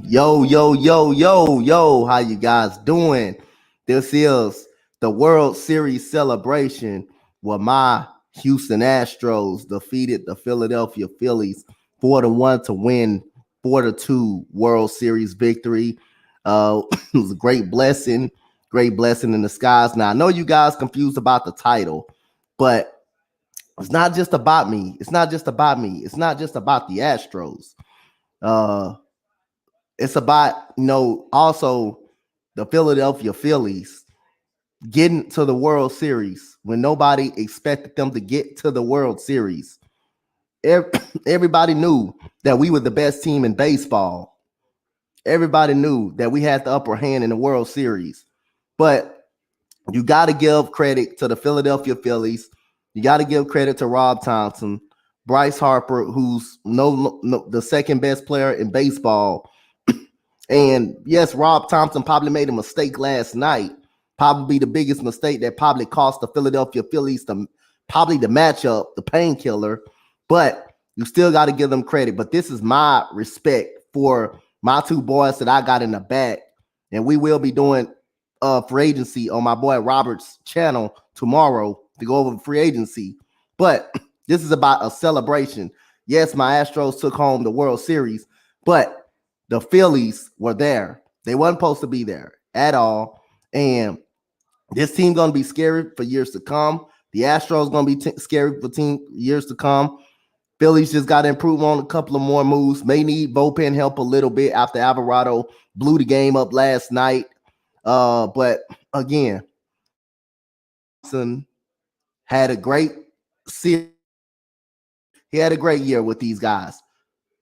Yo, yo, yo, yo, yo, how you guys doing? This is the World Series celebration where my Houston Astros defeated the Philadelphia Phillies 4-1 to win 4-2 World Series victory. It was a great blessing in the skies. Now I know you guys confused about the title, but it's not just about me. It's not just about me. It's not just about the Astros. Uh, it's about, also the Philadelphia Phillies getting to the World Series when nobody expected them to get to the World Series. Everybody knew that we were the best team in baseball. Everybody knew that we had the upper hand in the World Series. But you got to give credit to the Philadelphia Phillies. You got to give credit to Rob Thompson, Bryce Harper, who's the second best player in baseball. And yes, Rob Thompson probably made a mistake last night. Probably the biggest mistake that probably cost the Philadelphia Phillies probably the matchup, the painkiller. But you still got to give them credit. But this is my respect for my two boys that I got in the back. And we will be doing free agency on my boy Robert's channel tomorrow to go over free agency. But this is about a celebration. Yes, my Astros took home the World Series, but the Phillies were there. They weren't supposed to be there at all. And this team's going to be scary for years to come. The Astros going to be scary for years to come. Phillies just got to improve on a couple of more moves. May need bullpen help a little bit after Alvarado blew the game up last night. But again, Johnson had a great series. He had a great year with these guys.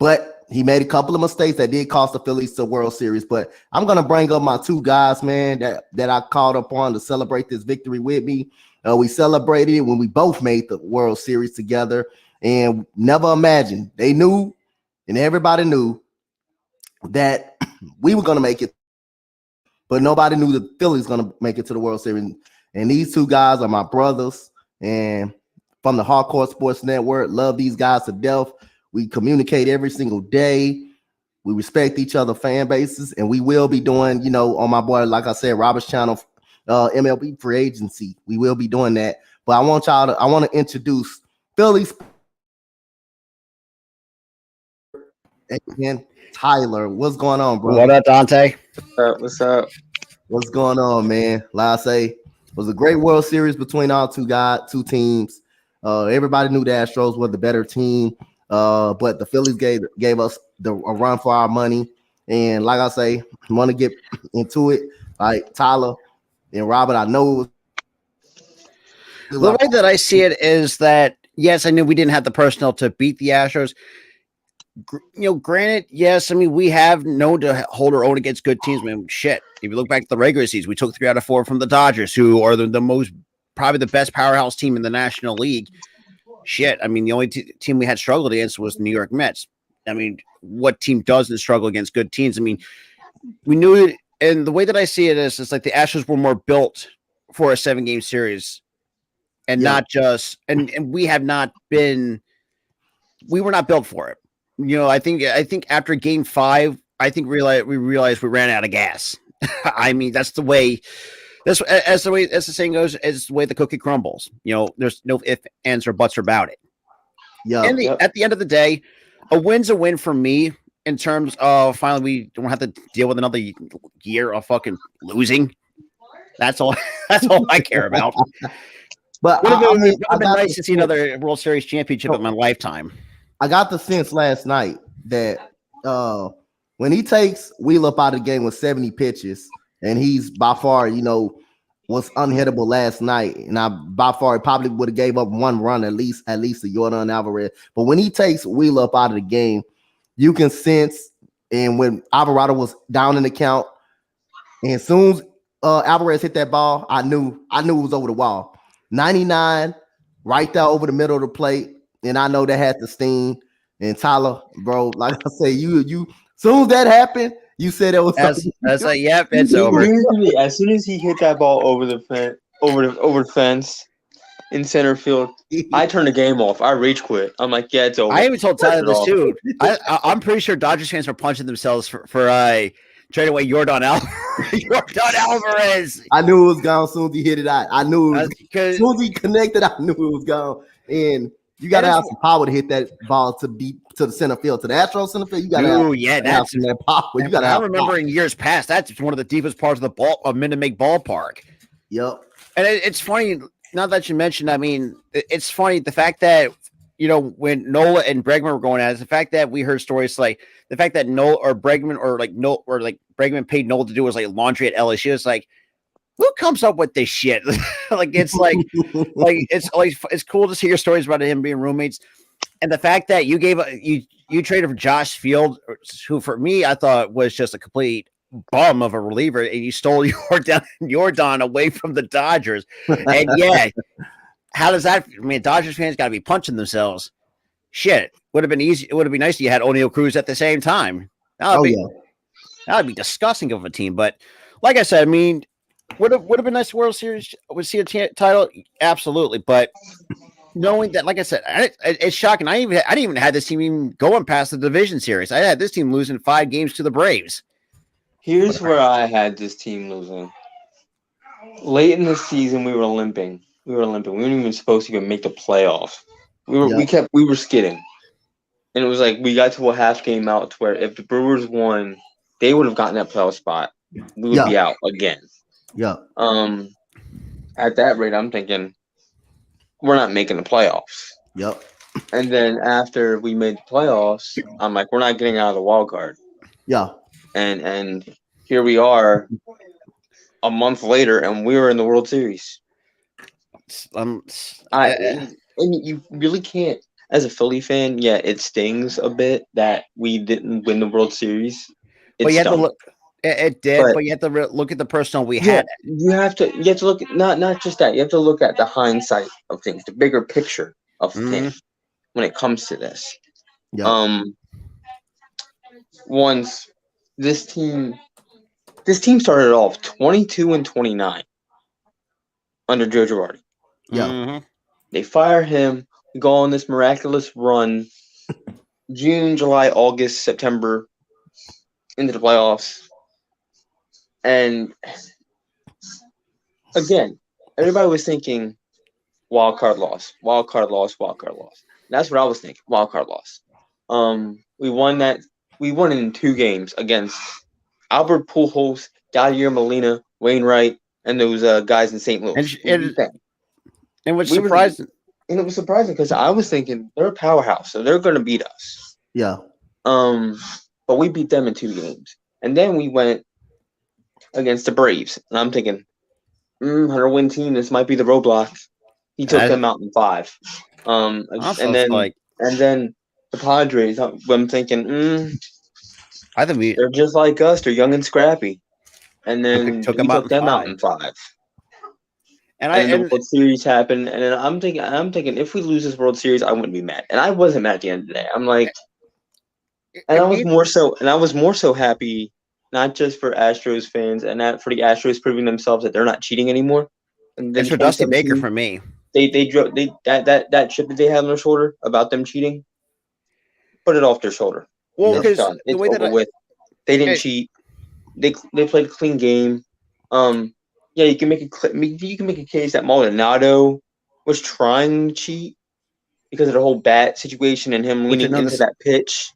But he made a couple of mistakes that did cost the Phillies the World Series. But I'm going to bring up my two guys, man, that I called upon to celebrate this victory with me. We celebrated it when we both made the World Series together. And never imagined. They knew, and everybody knew, that we were going to make it. But nobody knew the Phillies going to make it to the World Series. And these two guys are my brothers. And from the Hardcore Sports Network, love these guys to death. We communicate every single day. We respect each other fan bases, and we will be doing, on my boy, like I said, Robert's channel, MLB free agency. We will be doing that. But I want to introduce Phillies and Tyler. What's going on, bro? What up, Dante? What's up? What's going on, man? Like I say, it was a great World Series between our two teams. Everybody knew the Astros were the better team. But the Phillies gave us a run for our money. And like I say, I want to get into it. Like Tyler and Robert, I know. The way that I see it is that, yes, I knew we didn't have the personnel to beat the Astros. Granted, yes, I mean, we have known to hold our own against good teams. I mean, shit, if you look back at the regular season, we took 3 out of 4 from the Dodgers, who are the most, probably the best powerhouse team in the National League. Shit, I mean, the only team we had struggled against was the New York Mets. I mean, what team doesn't struggle against good teams? I mean, we knew it, and the way that I see it is, it's like the Astros were more built for a 7-game series, and not just, and we have not been, we were not built for it. I think after Game 5, I think we realized we ran out of gas. I mean, that's the way. That's as the saying goes, is the way the cookie crumbles. There's no ifs, ands, or buts about it. Yeah. And at the end of the day, a win's a win for me in terms of finally we don't have to deal with another year of fucking losing. That's all. That's all I care about. But it would have been nice to see another World Series championship in my lifetime. I got the sense last night that when he takes Wheel up out of the game with 70 pitches. And he's by far, was unhittable last night. And by far, he probably would have gave up one run at least to Jordan Alvarez. But when he takes Wheel up out of the game, you can sense. And when Alvarado was down in the count, and as soon as Alvarez hit that ball, I knew it was over the wall. 99, right there over the middle of the plate, and I know that had to sting. And Tyler, bro, like I say, you soon as that happened. You said it was. That's like, yep, it's over. As soon as he hit that ball over the fence, in center field. I turned the game off. I rage quit. I'm like, yeah, it's over. I even told Tyler Turn it this off. too. I'm pretty sure Dodgers fans were punching themselves for trading away Jordan Alvarez. I knew it was gone as soon as he hit it out. I knew it was, Because as soon as he connected, I knew it was gone. And you got to have some power to hit that ball to the center field, to the Astros center field. You got to have some that power. You got to have. I remember in years past, that's one of the deepest parts of the ball of Minute Maid Ballpark. Yep. And it's funny. Now that you mentioned, I mean, it's funny the fact that when Nola and Bregman were going at it, the fact that we heard stories like the fact that Nola or Bregman or Bregman paid Nola to do was like laundry at LSU. It's like, who comes up with this shit? It's it's cool to hear stories about him being roommates, and the fact that you traded for Josh Field, who for me I thought was just a complete bum of a reliever, and you stole Jordan away from the Dodgers, and yeah, how does that? I mean, Dodgers fans got to be punching themselves. Shit, would have been easy. It would have been nice if you had O'Neal Cruz at the same time. That would be disgusting of a team. But like I said, I mean. Would have been nice World Series. Would see a title, absolutely. But knowing that, like I said, it's shocking. I didn't even have this team even going past the division series. I had this team losing 5 games to the Braves. Here's where I had this team losing. Late in the season, we were limping. We weren't even supposed to even make the playoffs. We were skidding, and it was like we got to a half game out to where if the Brewers won, they would have gotten that playoff spot. We would be out again. Yeah. At that rate, I'm thinking we're not making the playoffs. Yep. And then after we made the playoffs, I'm like, we're not getting out of the wild card. Yeah. And here we are a month later, and we were in the World Series. And you really can't, as a Philly fan, yeah, it stings a bit that we didn't win the World Series. But you have to look. It did, but you have to look at the personnel we had. You have to look at not just that. You have to look at the hindsight of things, the bigger picture of things when it comes to this. Yeah. Once this team started off 22-29 under Joe Girardi. Yeah. Mm-hmm. They fire him. We go on this miraculous run. June, July, August, September into the playoffs. And again, everybody was thinking wild card loss. That's what I was thinking. Wild card loss. We won that. We won in 2 games against Albert Pujols, Yadier Molina, Wainwright, and those guys in St. Louis. And what's surprising? And it was surprising because I was thinking they're a powerhouse, so they're going to beat us. Yeah. But we beat them in 2 games, and then we went against the Braves, and I'm thinking, 100-win team. This might be the roadblock. He took them out in 5. And then the Padres. I'm thinking, I think they're just like us. They're young and scrappy. And then we took them out in 5. And the World Series happened, and then I'm thinking, if we lose this World Series, I wouldn't be mad. And I wasn't mad at the end of the day. I'm like, I was more so happy. Not just for Astros fans, and not for the Astros proving themselves that they're not cheating anymore. And then it's for Dusty Baker for me. They that chip that they had on their shoulder about them cheating, put it off their shoulder. Well, because the way that they didn't cheat, they played a clean game. Yeah, you can make a case that Maldonado was trying to cheat because of the whole bat situation and him leaning into that pitch.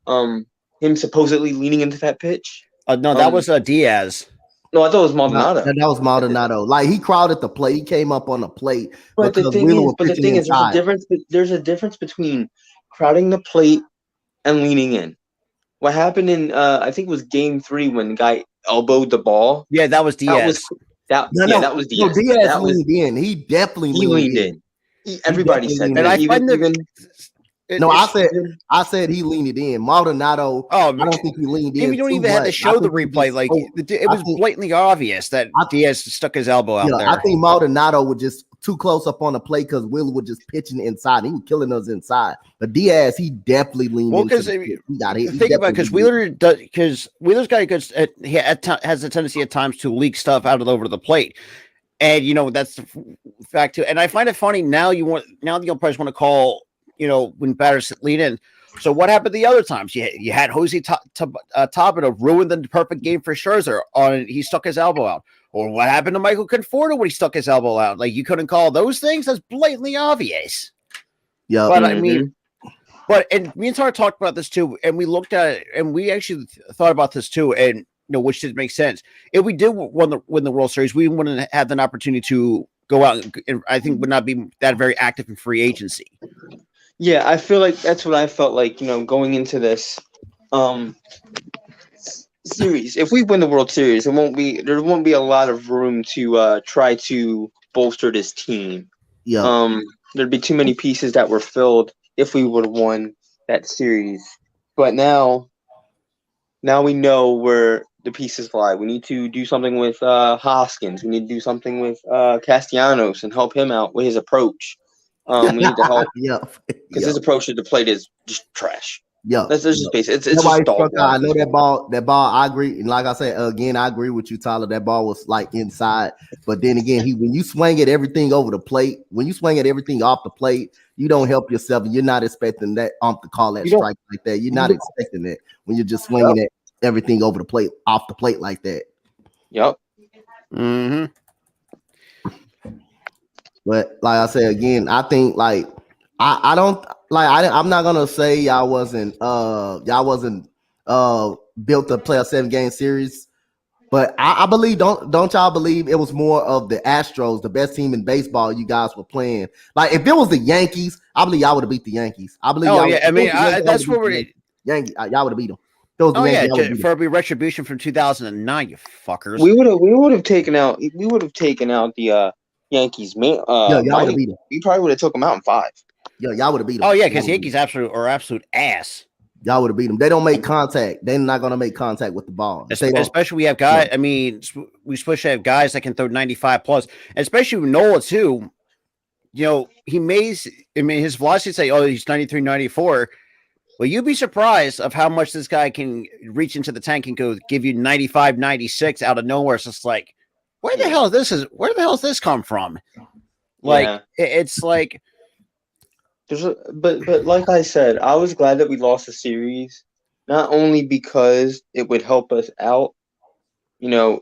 Him supposedly leaning into that pitch. No, that was Diaz. No, I thought it was Maldonado. That was Maldonado. Like he crowded the plate. He came up on the plate. But the thing is, there's a difference between crowding the plate and leaning in. What happened in I think it was Game 3 when the guy elbowed the ball. Yeah, that was Diaz. That was Diaz. No, Diaz leaned in. He definitely leaned in. Everybody said that. And I find I said he leaned it in. Maldonado. I don't think he leaned in. We don't even have to show the replay. Like it was blatantly obvious that Diaz stuck his elbow out there. I think Maldonado was just too close up on the plate because Wheeler was just pitching inside. He was killing us inside. But Diaz, he definitely leaned. Well, because think about because Wheeler's got a good. He has a tendency at times to leak stuff out over the plate. And that's the fact too. And I find it funny now. The umpires want to call, when batters lead in. So what happened the other times? You had Jose Tabata ruin the perfect game for Scherzer on he stuck his elbow out. Or what happened to Michael Conforto when he stuck his elbow out? Like you couldn't call those things. That's blatantly obvious. Yeah, but I mean, and me and Tara talked about this too, and we looked at it, and we actually thought about this too, and which did make sense. If we did win the World Series, we wouldn't have an opportunity to go out and I think would not be that very active in free agency. Yeah, I feel like that's what I felt like, going into this series. If we win the World Series, there won't be a lot of room to try to bolster this team. Yeah. There'd be too many pieces that were filled if we would have won that series. But now we know where the pieces lie. We need to do something with Hoskins. We need to do something with Castellanos and help him out with his approach. We need to help. Because his approach to the plate is just trash. Yeah, that's just basic. It's just dog. I know that ball. I agree, and like I said again, I agree with you, Tyler. That ball was like inside, but then again, when you swing at everything over the plate, when you swing at everything off the plate, you don't help yourself, and you're not expecting that to call that strike like that. You're not expecting that when you're just swinging at everything over the plate, off the plate like that. Yep. Mm-hmm. But like I said again, I think like I don't like I'm not gonna say y'all wasn't built to play a 7-game series, but I believe don't y'all believe it was more of the Astros, the best team in baseball you guys were playing. Like if it was the Yankees, I believe y'all would have beat the Yankees. I believe. Oh yeah, I mean that's what we're Yankees. Y'all would have beat them. For a retribution from 2009, you fuckers. We would have taken out the Yankees. Y'all would have beat them. We probably would have took them out in 5. Yeah, y'all would have beat them. Oh yeah, because Yankees absolute ass. Y'all would have beat them. They don't make contact. They're not going to make contact with the ball. Especially we have guys. Yeah. I mean, we supposed to have guys that can throw 95 plus. Especially with Nola too. His velocity say, oh, he's 93, 94. Well, you'd be surprised of how much this guy can reach into the tank and go give you 95, 96 out of nowhere. It's just like, where the hell has this come from? Like it's like. But like I said, I was glad that we lost the series, not only because it would help us out, to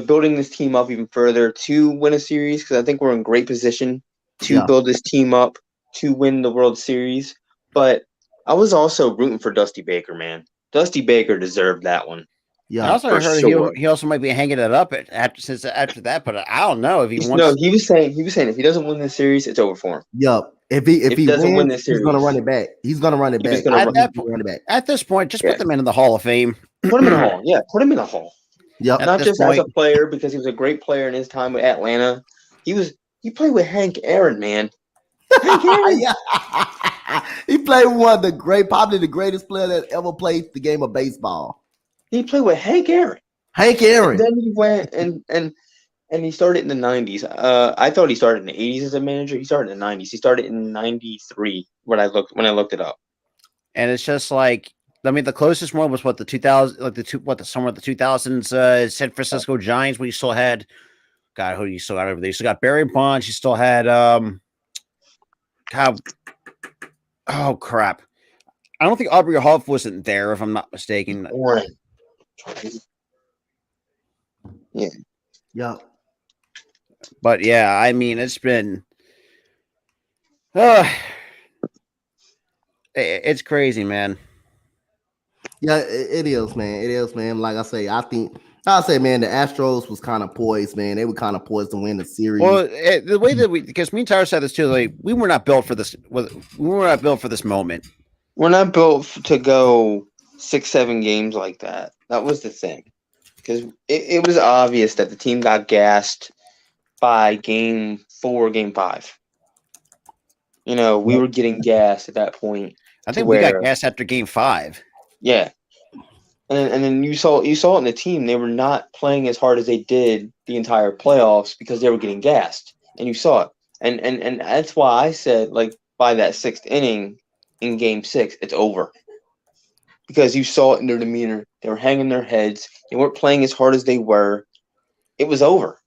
building this team up even further to win a series, because I think we're in great position to build this team up to win the World Series. But I was also rooting for Dusty Baker, man. Dusty Baker deserved that one. Yeah, I also heard he also might be hanging it up after that, but I don't know if he wants. No, he was saying if he doesn't win this series, it's over for him. Yep. If he doesn't win this series, he's gonna run it back. He's gonna run it back. At this point, just put the man in the Hall of Fame. Put him in the Hall. Yeah, put him in the Hall. Yep. Not just as a player, because he was a great player in his time with Atlanta. He played with Hank Aaron, man. Hank Aaron. He played with probably the greatest player that ever played the game of baseball. He played with Hank Aaron. Hank Aaron. And then he went and he started in the 90s. I thought he started in the 80s as a manager. He started in the 90s. He started in 93 when I looked it up. And it's just like, I mean, the closest one was what the 2000, like the summer of the 2000s, San Francisco Giants. When you still had, God, who do you still got over there? You still got Barry Bonds. You still had, oh crap! I don't think Aubrey Huff wasn't there, if I'm not mistaken. Yeah. But yeah, I mean, it's been, it's crazy, man. Yeah, it is, man. It is, man. Like I say, I'll say, man, the Astros was kind of poised, man. They were kind of poised to win the series. Well, the way that because me and Tyler said this too, like we were not built for this. We were not built for this moment. We're not built to go 6-7 games like that. That was the thing, because it was obvious that the team got gassed by game 4, game 5. We were getting gassed at that point. I think we got gassed after game 5. Yeah. And then you saw it in the team. They were not playing as hard as they did the entire playoffs because they were getting gassed, and you saw it. And that's why I said, like, by that 6th inning in Game 6, it's over, because you saw it in their demeanor. They were hanging their heads. They weren't playing as hard as they were. It was over.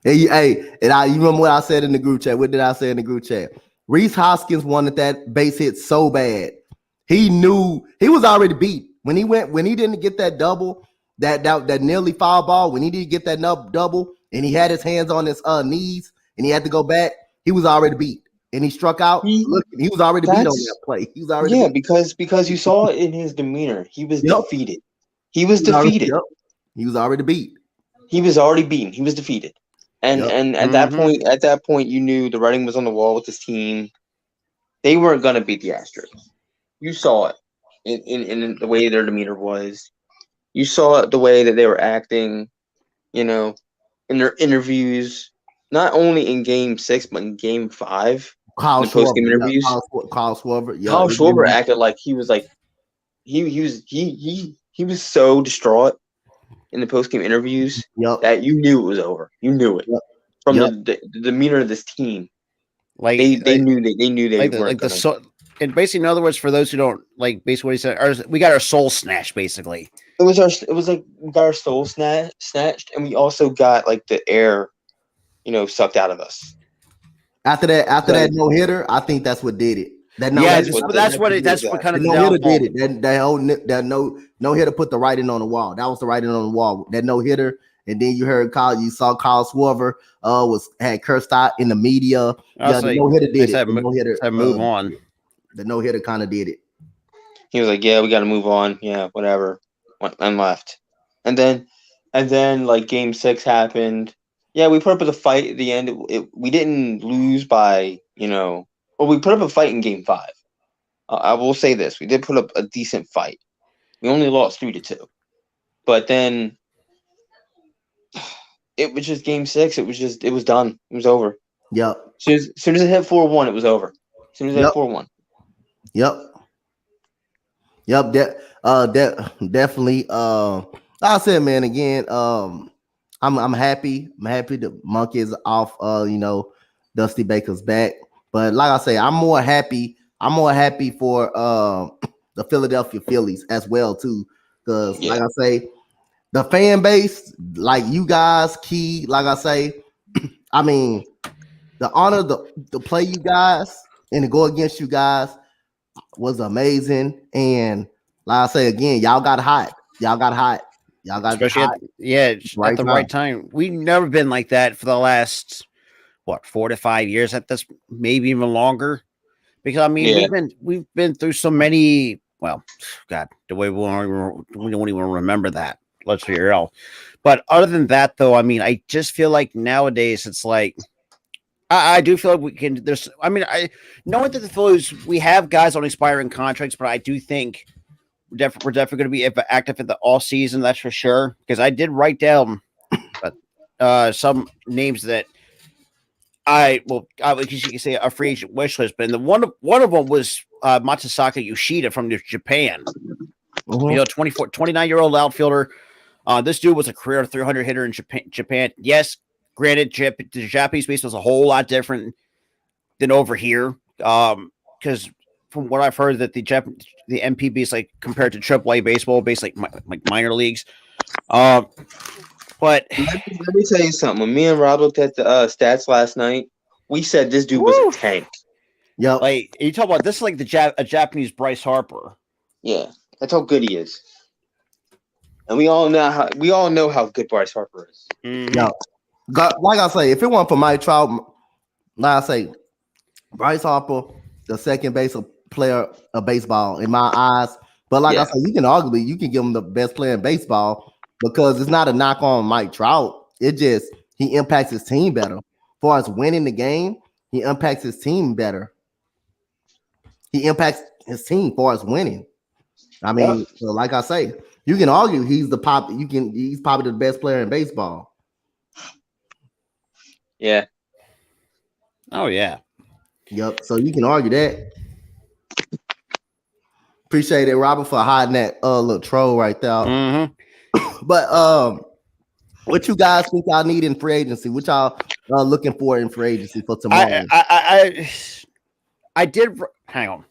Hey, and you remember what I said in the group chat? What did I say in the group chat? Reese Hoskins wanted that base hit so bad. He knew he was already beat when he didn't get that double, that nearly foul ball. When he didn't get that double, and he had his hands on his knees, and he had to go back. He was already beat, and he struck out. He was already beat on that play. He was already beat. because you saw it in his demeanor. He was defeated. He was defeated. He was already beat. He was already beaten. He was defeated. And at that point, you knew the writing was on the wall with this team. They weren't gonna beat the Astros. You saw it in the way their demeanor was. You saw it the way that they were acting, in their interviews, not only in Game 6 but in Game 5. Kyle in the post-game interviews. Kyle Schwarber. Yeah, Kyle Schwarber acted like he was like he was so distraught in the post-game interviews that you knew it was over. You knew it from the demeanor of this team. Like they knew they weren't gonna. And basically, in other words, for those who don't basically what he said, we got our soul snatched. Basically, it was like we got our soul snatched, and we also got the air, sucked out of us. After that no hitter, I think that's what did it. That's what kind of no hitter did it. That no hitter put the writing on the wall. That was the writing on the wall. That no hitter, and then you saw Kyle Schwarber had cursed out in the media. The no hitter did it. No hitter move on. The no hitter kind of did it. He was like, "Yeah, we got to move on. Yeah, whatever," and left. And then Game 6 happened. Yeah, we put up a fight at the end. We didn't lose by Well, we put up a fight in Game 5. I will say this: we did put up a decent fight. We only lost 3-2, but then it was just Game 6. It was done. It was over. Yep. As soon as it hit 4-1, it was over. As soon as it hit 4-1. Yep. Definitely. Like I said, man. Again, I'm happy. I'm happy the monkey is off. Dusty Baker's back. But like I say, I'm more happy for the Philadelphia Phillies as well too, because like I say, the fan base, like you guys, Key, like I say, I mean, the honor to play you guys and to go against you guys was amazing. And like I say again, y'all got hot. Especially hot. At the right time. We've never been like that for the last 4 to 5 years at this, maybe even longer. Because I mean, we've been through so many. Well, God, the way we don't even remember that. Let's be real. But other than that, though, I mean, I just feel like nowadays it's like I do feel like we can. Knowing that the Phillies, we have guys on expiring contracts, but I do think we're definitely going to be active in the all season. That's for sure. Because I did write down some names that. Because you can say a free agent wish list, but one of them was Matsusaka Yoshida from Japan. 29-year-old outfielder. This dude was a career 300 hitter in Japan. Yes, granted, the Japanese base was a whole lot different than over here. Because from what I've heard, that the MPB is compared to AAA baseball, based like minor leagues. But let me tell you something. When me and Rob looked at the stats last night, we said this dude was a tank. Yeah, you talk about this is like a Japanese Bryce Harper. Yeah, that's how good he is, and we all know how good Bryce Harper is. Mm-hmm. Yeah, like I say, if it weren't for Mike Trout, like I say, Bryce Harper, the second base player of baseball in my eyes. But like I say, you can give him the best player in baseball. Because it's not a knock on Mike Trout. It just he impacts his team better. As far as winning the game, he impacts his team better. He impacts his team as far as winning. I mean, so like I say, you can argue he's probably the best player in baseball. Yeah. Oh yeah. Yep. So you can argue that. Appreciate it, Robert, for hiding that little troll right there. Mm-hmm. But what you guys think y'all need in free agency? What y'all looking for in free agency for tomorrow? I did. Hang on.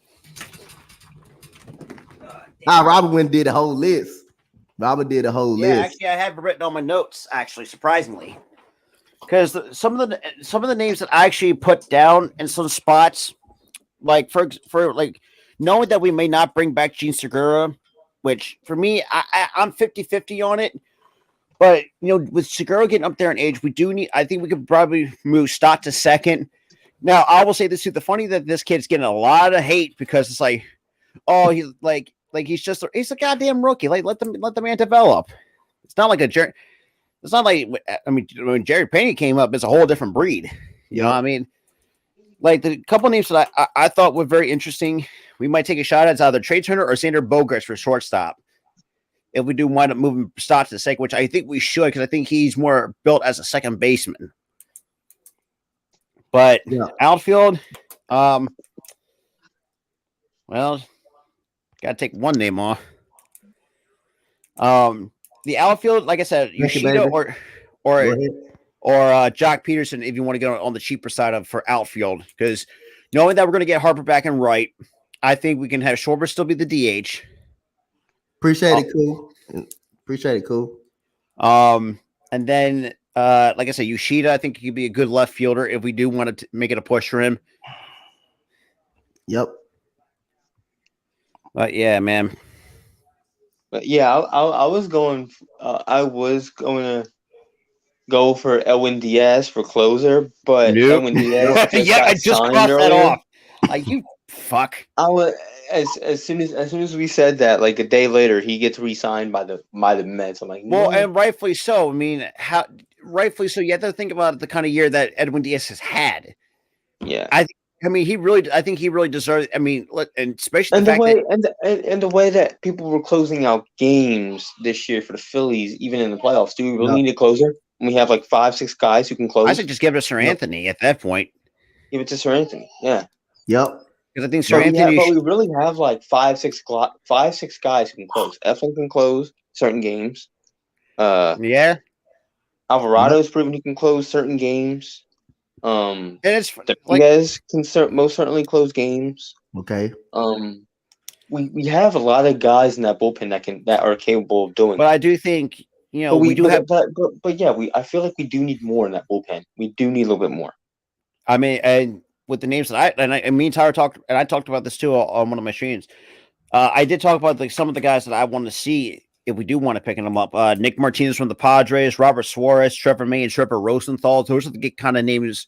Robert went and did a whole list. Robert did a whole list. Actually, I have it written on my notes. Actually, surprisingly. because some of the names that I actually put down in some spots, like for like knowing that we may not bring back Gene Segura, which for me I'm 50-50 on it. But with Segura getting up there in age, I think we could probably move Stott to second. Now I will say this too: the funny that this kid's getting a lot of hate because it's like, oh, he's like he's a goddamn rookie. Like let the man develop. It's not like it's not like when Jerry Payne came up, it's a whole different breed. You know what I mean? Like the couple names that I thought were very interesting. We might take a shot at either Trey Turner or Sander Bogarts for shortstop. If we do wind up moving Stott to the second, which I think we should, because I think he's more built as a second baseman. But outfield, well, got to take one name off. The outfield, like I said, Yoshida or Jock Peterson, if you want to get on the cheaper side of for outfield, because knowing that we're going to get Harper back and right, I think we can have Schwarber still be the DH. Appreciate it, cool. And then, like I said, Yoshida, I think he could be a good left fielder if we do want to make it a push for him. Yep. But yeah, man. But yeah, I was going to go for Elwin Diaz for closer, but Elwin Diaz I just crossed that off. Like you fuck. I was as soon as we said that, like a day later, he gets re-signed by the Mets. I'm like, no. Well, and rightfully so. I mean, rightfully so. You have to think about the kind of year that Edwin Diaz has had. Yeah, I think he really deserves. I mean, and especially and the way that people were closing out games this year for the Phillies, even in the playoffs. Do we really need a closer? And we have like 5-6 guys who can close. I should just give it to Sir Anthony at that point. Give it to Sir Anthony. Yeah. Yep. Because I think Sir Anthony. But we really have like 5-6 guys who can close. Eflin can close certain games. Yeah. Alvarado's proven he can close certain games. And it's you guys can most certainly close games. Okay. We have a lot of guys in that bullpen that are capable of doing. But I do think we do have. But yeah, I feel like we do need more in that bullpen. We do need a little bit more. I mean, and with the names that me and Tyler talked, and I talked about this too on one of my streams. I did talk about some of the guys that I want to see if we do want to pick them up. Nick Martinez from the Padres, Robert Suarez, Trevor May, and Trevor Rosenthal. Those are the kind of names.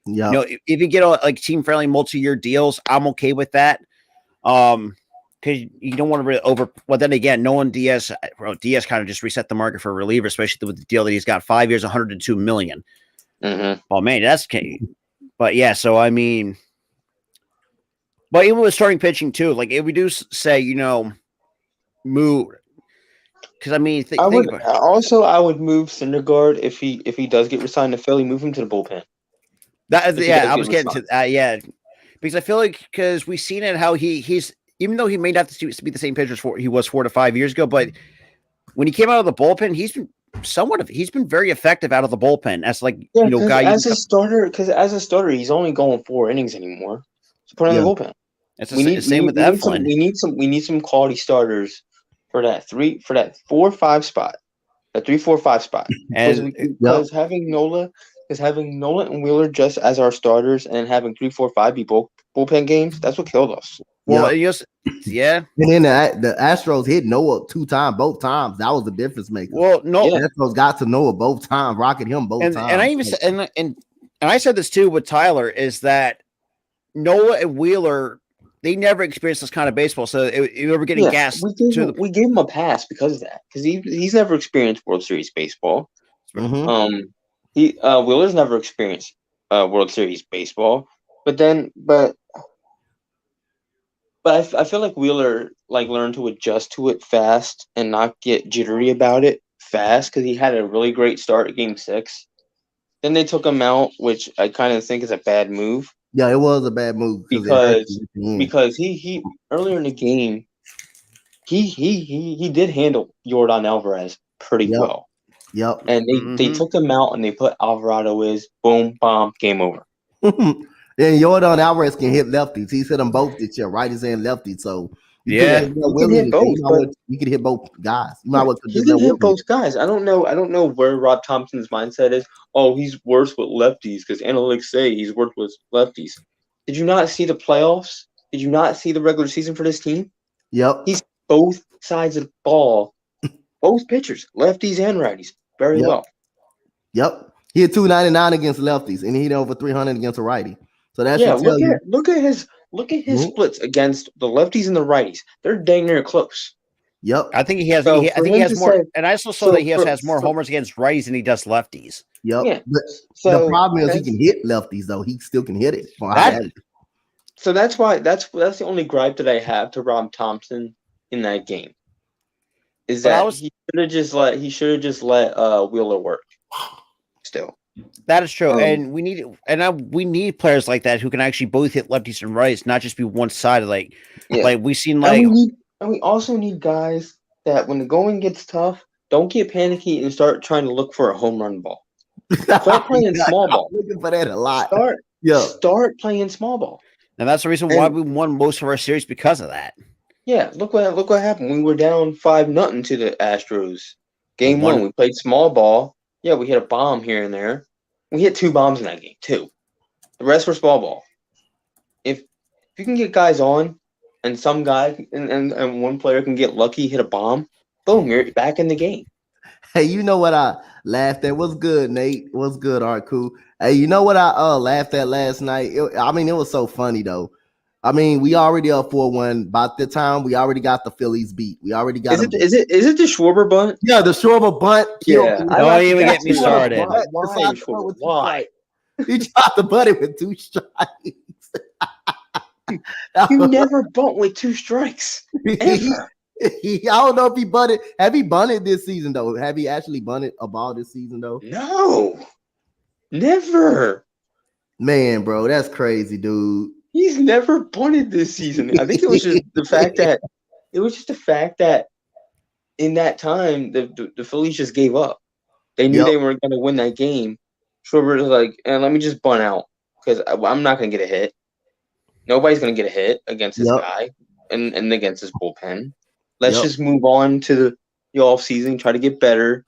Yeah. If you get like team-friendly multi-year deals, I'm okay with that. Because you don't want to really well, then again, Diaz kind of just reset the market for a reliever, especially with the deal that he's got 5 years, $102 million. Mm-hmm. Well, man, that's okay. But yeah, so I mean, but even with starting pitching too, like if we do say, move, because I mean, I would move Syndergaard if he does get resigned to Philly, move him to the bullpen. I was getting to that, because I feel like because we've seen it how he's even though he may not be the same pitcher he was 4 to 5 years ago, but when he came out of the bullpen, he's been very effective out of the bullpen as guy as a starter. Because as a starter, he's only going 4 innings anymore. So put him in the bullpen. It's the same with Eflin. We need some quality starters for that 4-5 spot, that 3-4-5 spot. Because having Nola and Wheeler just as our starters and having 3-4-5 be bullpen games, that's what killed us. Well, yeah. And then the Astros hit Noah both times. That was the difference maker. Well, no, the Astros got to Noah both times, rocking him both times. And I even said, and I said this too with Tyler, is that Noah and Wheeler, they never experienced this kind of baseball, so they were getting gassed. We gave him a pass because of that, because he's never experienced World Series baseball. Mm-hmm. Wheeler's never experienced World Series baseball, But I feel like Wheeler learned to adjust to it fast and not get jittery about it fast because he had a really great start at Game 6. Then they took him out, which I kind of think is a bad move. Yeah, it was a bad move because he earlier in the game he did handle Yordan Alvarez pretty well. Yep. And they took him out and they put Alvarado as boom, bomb, game over. And Yordan Alvarez can hit lefties. He's hit them both this year, righties and lefties. So You Yeah, could hit both. You could hit both guys. You might he can hit both guys. I don't know where Rob Thompson's mindset is. Oh, he's worse with lefties because analytics say he's worse with lefties. Did you not see the playoffs? Did you not see the regular season for this team? Yep. He's both sides of the ball, both pitchers, lefties and righties, very well. Yep. He hit 299 against lefties, and he hit over 300 against a righty. So that should tell you. Look at his splits against the lefties and the righties. They're dang near close. Yep. I think he has. I think he has more. And I also saw that he has more homers against righties than he does lefties. Yep. Yeah. But the problem is he can hit lefties though. He still can hit it. So that's why that's the only gripe that I have to Rob Thompson in that game. Is that he should have just let Wheeler work. Still. That is true, and we need players like that who can actually both hit lefties and righties, not just be one sided. Like we've seen, and we also need guys that when the going gets tough, don't get panicky and start trying to look for a home run ball. Start playing small ball. I'm looking for that a lot. Start playing small ball, and that's the reason why we won most of our series because of that. Yeah, look what happened. We were down 5-0 to the Astros. Game one, we played small ball. Yeah, we hit a bomb here and there. We hit 2 bombs in that game, 2. The rest were small ball. If you can get guys on, and some guy and one player can get lucky, hit a bomb, boom, you're back in the game. Hey, you know what I laughed at? What's good, Nate? What's good, Arku? Hey, you know what I laughed at last night? It was so funny though. I mean, we already up 4-1. By the time we already got the Phillies beat. We already got. Is it the Schwarber bunt? Yeah, the Schwarber bunt. Yeah, don't even get me started. Why? He tried to bunt it with 2 strikes. You never bunt with 2 strikes. Ever. I don't know if he bunted. Have he bunted this season though? Have he actually bunted a ball this season though? No, never. Man, bro, that's crazy, dude. He's never bunted this season. I think it was just the fact that in that time the Phillies just gave up. They knew they weren't going to win that game. Schwarber was like, let me just bunt out because I'm not going to get a hit. Nobody's going to get a hit against this guy and against his bullpen. Let's just move on to the off season, try to get better,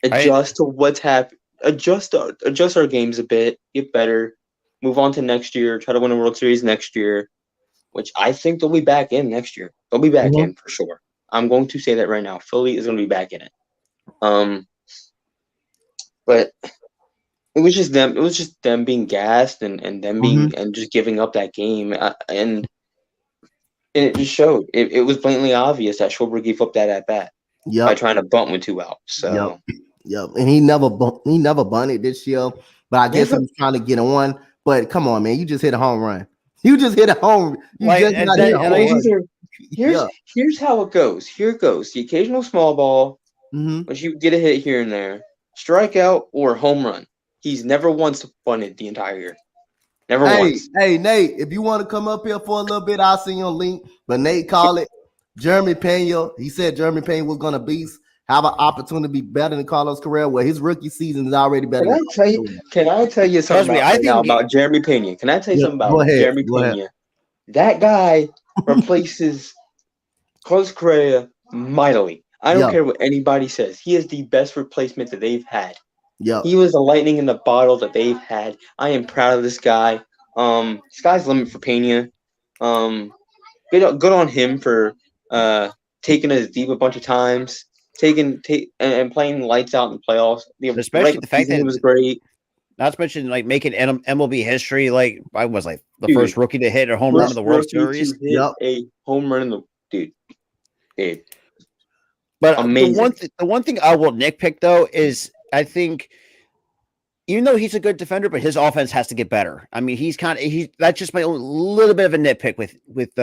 adjust to what's happening, adjust our games a bit, get better. Move on to next year, try to win a World Series next year, which I think they'll be back in next year. They'll be back in for sure. I'm going to say that right now. Philly is going to be back in it. But it was just them. It was just them being gassed and them being and just giving up that game. And it just showed. It was blatantly obvious that Schwarber gave up that at bat by trying to bunt with 2 outs. So and he never bunted this year. But I guess I'm trying to get on. But come on, man, you just hit a home run. You just hit a home. Here's how it goes. Here it goes. The occasional small ball, but you get a hit here and there, strikeout or home run. He's never once bunted the entire year. Never once. Hey, Nate, if you want to come up here for a little bit, I'll send you a link. But Nate called it Jeremy Pena. He said Jeremy Pena was going to have an opportunity to be better than Carlos Correa. Well, his rookie season is already better. Can I tell you something about Jeremy Pena? Can I tell you something about Jeremy Pena? That guy replaces Carlos Correa mightily. I don't care what anybody says. He is the best replacement that they've had. He was the lightning in the bottle that they've had. I am proud of this guy. Sky's the limit for Pena. Good on him for taking us deep a bunch of times. And playing lights out in the playoffs. Especially the fact that it was great. Not to mention making MLB history. I was the first rookie to hit a home run in the World Series. A home run in the dude. But amazing. The one thing I will nitpick though is I think even though he's a good defender, but his offense has to get better. I mean, that's just my own little bit of a nitpick with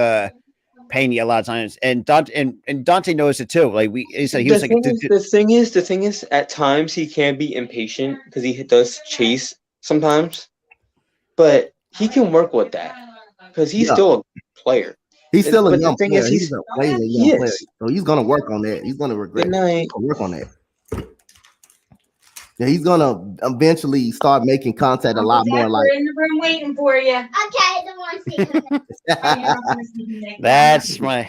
Pena a lot of times, and Dante knows it too. The thing is, at times he can be impatient because he does chase sometimes, but he can work with that because he's still a player. He's still a young player. He's a young player, so he's gonna work on that. He's gonna work on that. Yeah, he's gonna eventually start making contact a lot more. Like we're in the room waiting for you. Okay, I don't want to see. That's my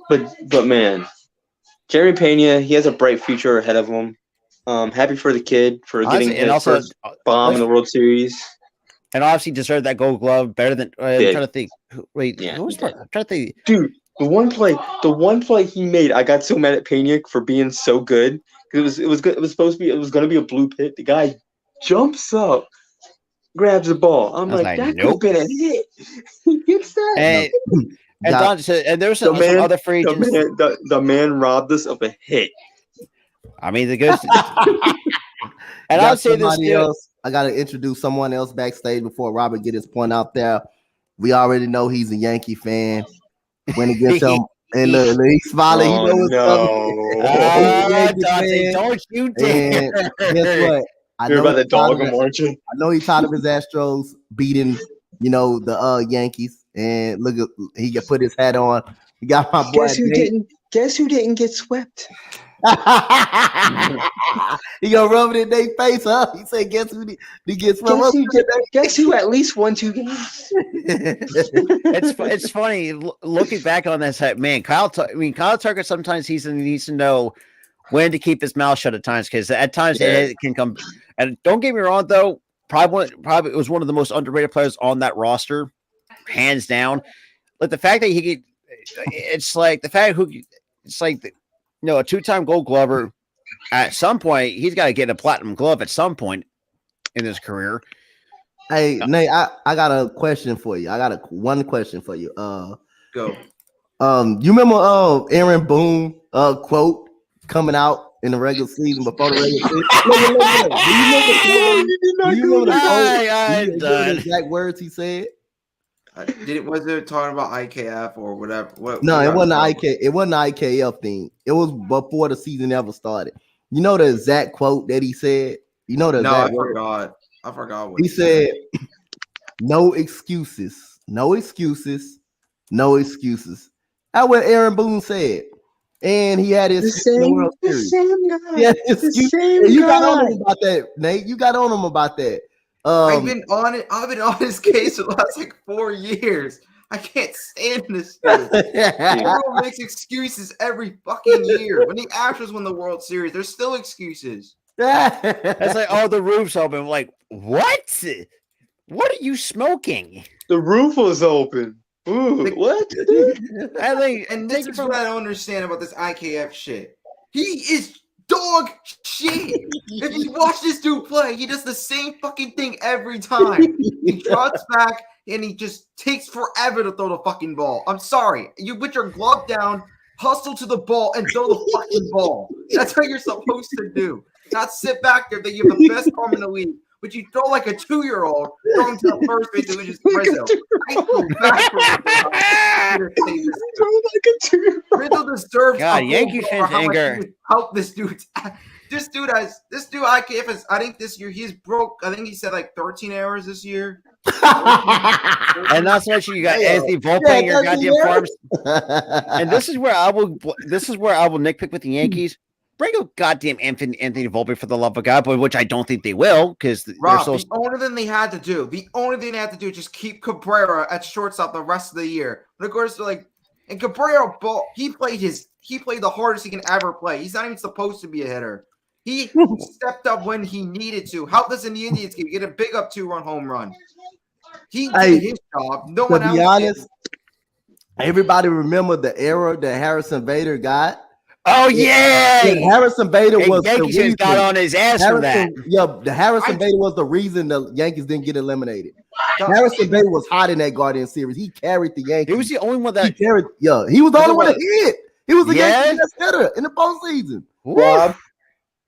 But man, Jeremy Pena, he has a bright future ahead of him. Happy for the kid for getting his first bomb in the World Series. And obviously deserved that Gold Glove better than. I'm trying to think. Wait, who was I'm trying to think. Dude, the one play he made, I got so mad at Pena for being so good. It was good. It was going to be a blue pit. The guy jumps up, grabs the ball. I'm like, that could have been a hit. He gets that. And there was some other free agents. The man robbed us of a hit. I mean, the good. And I'll say this too. I got to introduce someone else backstage before Robert get his point out there. We already know he's a Yankee fan. When against him, and he's smiling. Oh, you know what's Dante, don't you dare! And guess what? You're about to dog him, aren't you? I know he's tired of his Astros beating, the Yankees. And look, he can put his hat on. He got my boy. Guess who didn't get swept? He gonna rub it in their face, huh? He said, "Guess who gets swept?" Guess who at least won 2 games? It's funny looking back on this. Man, Kyle Tucker sometimes he needs to know when to keep his mouth shut at times, because at times it can come. And don't get me wrong, though, probably it was one of the most underrated players on that roster, hands down. Like the fact that he could, it's like the fact a 2-time Gold Glover. At some point, he's got to get a platinum glove at some point in his career. Hey, Nate, I got a question for you. I got one question for you. Go. You remember Aaron Boone quote coming out in the regular season before the regular season? Do you remember the exact words he said? Was it talking about IKF or whatever? No, it wasn't It wasn't the IKF thing. It was before the season ever started. You know the exact quote that he said? You know the exact word? I forgot what he said. No excuses. No excuses. No excuses. That's what Aaron Boone said. And he had his the same guy. Yeah, you got on him about that, Nate. You got on him about that. I've been on his case for the last 4 years. I can't stand this dude. Everyone makes excuses every fucking year. When the Astros win the World Series, there's still excuses. It's like, the roof's open. Like, what? What are you smoking? The roof was open. Ooh, what? This is what I don't understand about this IKF shit. He is dog shit. If you watch this dude play, he does the same fucking thing every time. He trots back and he just takes forever to throw the fucking ball. I'm sorry. You put your glove down, hustle to the ball, and throw the fucking ball. That's what you're supposed to do. Not sit back there that you have the best arm in the league, but you throw like a 2-year-old throwing to the first base, which is Rizzo. I go backwards. Like a 2-year-old. Rizzo deserves Yankee fans anger. Help this dude. This dude IKF is, I think this year he's broke. I think he said 13 errors this year. And not so much you got Anthony Volpe in your goddamn farms. And this is where I will nitpick with the Yankees. Bring a goddamn Anthony Volpe for the love of God, but which I don't think they will, because the only thing they had to do, is just keep Cabrera at shortstop the rest of the year. But of course, and Cabrera, he played the hardest he can ever play. He's not even supposed to be a hitter. He stepped up when he needed to. Help us in the Indians game, get a big up 2-run home run. He did his job. No one else. To be honest, everybody remember the era that Harrison Bader got. Oh yeah, Harrison Bader was the reason. Got on his ass for that. Yeah, the Harrison Bader was the reason the Yankees didn't get eliminated. Harrison Bader was hot in that Guardian series. He carried the Yankees. He was the only one that he carried. Yeah, he was the only one that hit. He was the Yankees best hitter in the postseason. Rob,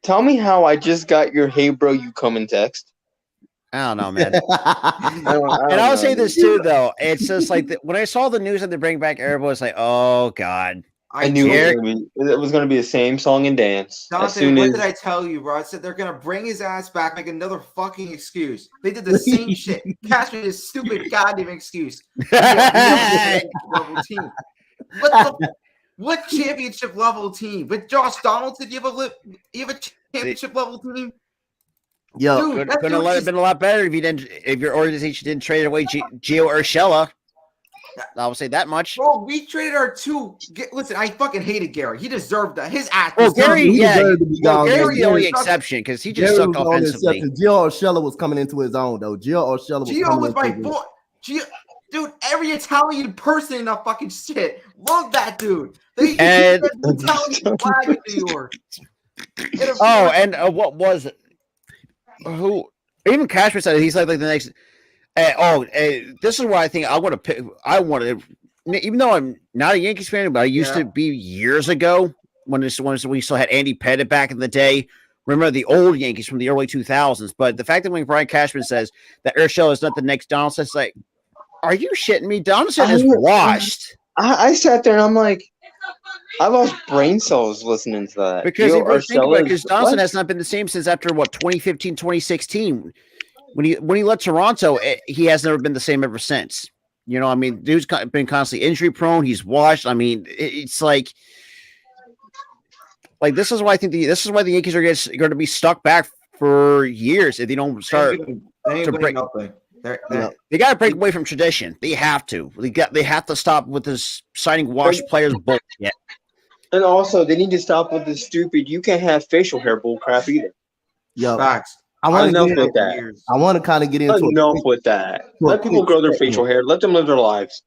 tell me how I just got your "Hey bro, you coming" text. I don't know, man. I'll say this too, though. It's just like when I saw the news that they bring back Arrow, it's like, oh god. I knew it was going to be the same song and dance. Dante, what did I tell you, bro? I said they're going to bring his ass back, make another fucking excuse. They did the same shit. Cash me this stupid goddamn excuse. Level team. What championship level team? With Josh Donaldson, you have a championship level team. Yo, could have been a lot better if your organization didn't trade away Gio Urshela. I will say that much. Bro, we traded our two. Listen, I fucking hated Gary. He deserved that. His ass. Well, Gary, Gary's the only Gary exception because he just sucked offensively. Gio Urshela was coming into his own though. Gio was my boy. Dude, every Italian person in that fucking shit love that dude. They Italian flag in New York. What was it? Who? Even Cashman said he's like the next. This is why I think I want to pick. I want to, even though I'm not a Yankees fan, but I used to be years ago when we still had Andy Pettitte back in the day. Remember the old Yankees from the early 2000s. But the fact that when Brian Cashman says that Urshela is not the next Donaldson, it's like, are you shitting me? Donaldson is washed. I sat there and I'm like, I lost brain cells listening to that. Because Donaldson has not been the same since after 2015, 2016. When he left Toronto, he has never been the same ever since. You know, I mean, dude's been constantly injury prone. He's washed. I mean, it's like this is why I think this is why the Yankees are going to be stuck back for years if they don't start to break. They got to break away from tradition. They have to. They have to stop with this signing washed players bullshit. And also, they need to stop with this stupid. You can't have facial hair bull crap either. Yo, facts. I want to kind of get into enough with that. Let people grow their facial hair. Let them live their lives.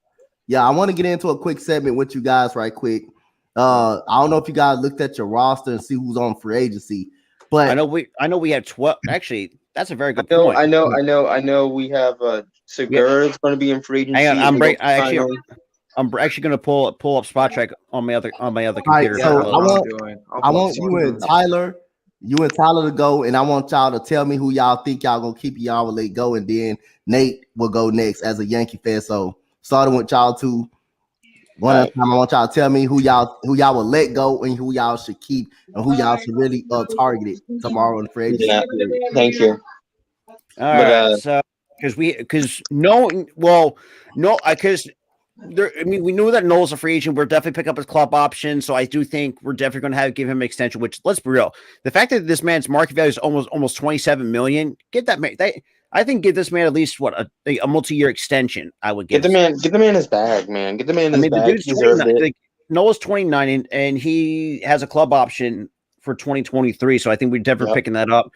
Yeah, I want to get into a quick segment with you guys right quick. I don't know if you guys looked at your roster and see who's on free agency, but I know we have 12. Actually, that's a very good point. I know. We have Segura is going to be in free agency. Hang on, I'm actually going to pull up Spot Track on my other computer. Right, so I want you and Tyler to go, and I want y'all to tell me who y'all think y'all gonna keep, y'all will let go, and then Nate will go next as a Yankee fan. So starting with y'all two, one at a time. I want y'all to tell me who y'all will let go and who y'all should keep, and who y'all should really target it tomorrow in the free agency. Yeah, thank you. All right, so because we knew that Noel's a free agent. We're definitely pick up his club option. So I do think we're definitely going to give him an extension, which, let's be real, the fact that this man's market value is almost 27 million, give this man at least a multi-year extension. I would give get the man his bag, man. Get the man his bag. He deserves it. Noel's 29 and he has a club option for 2023. So I think we're definitely picking that up.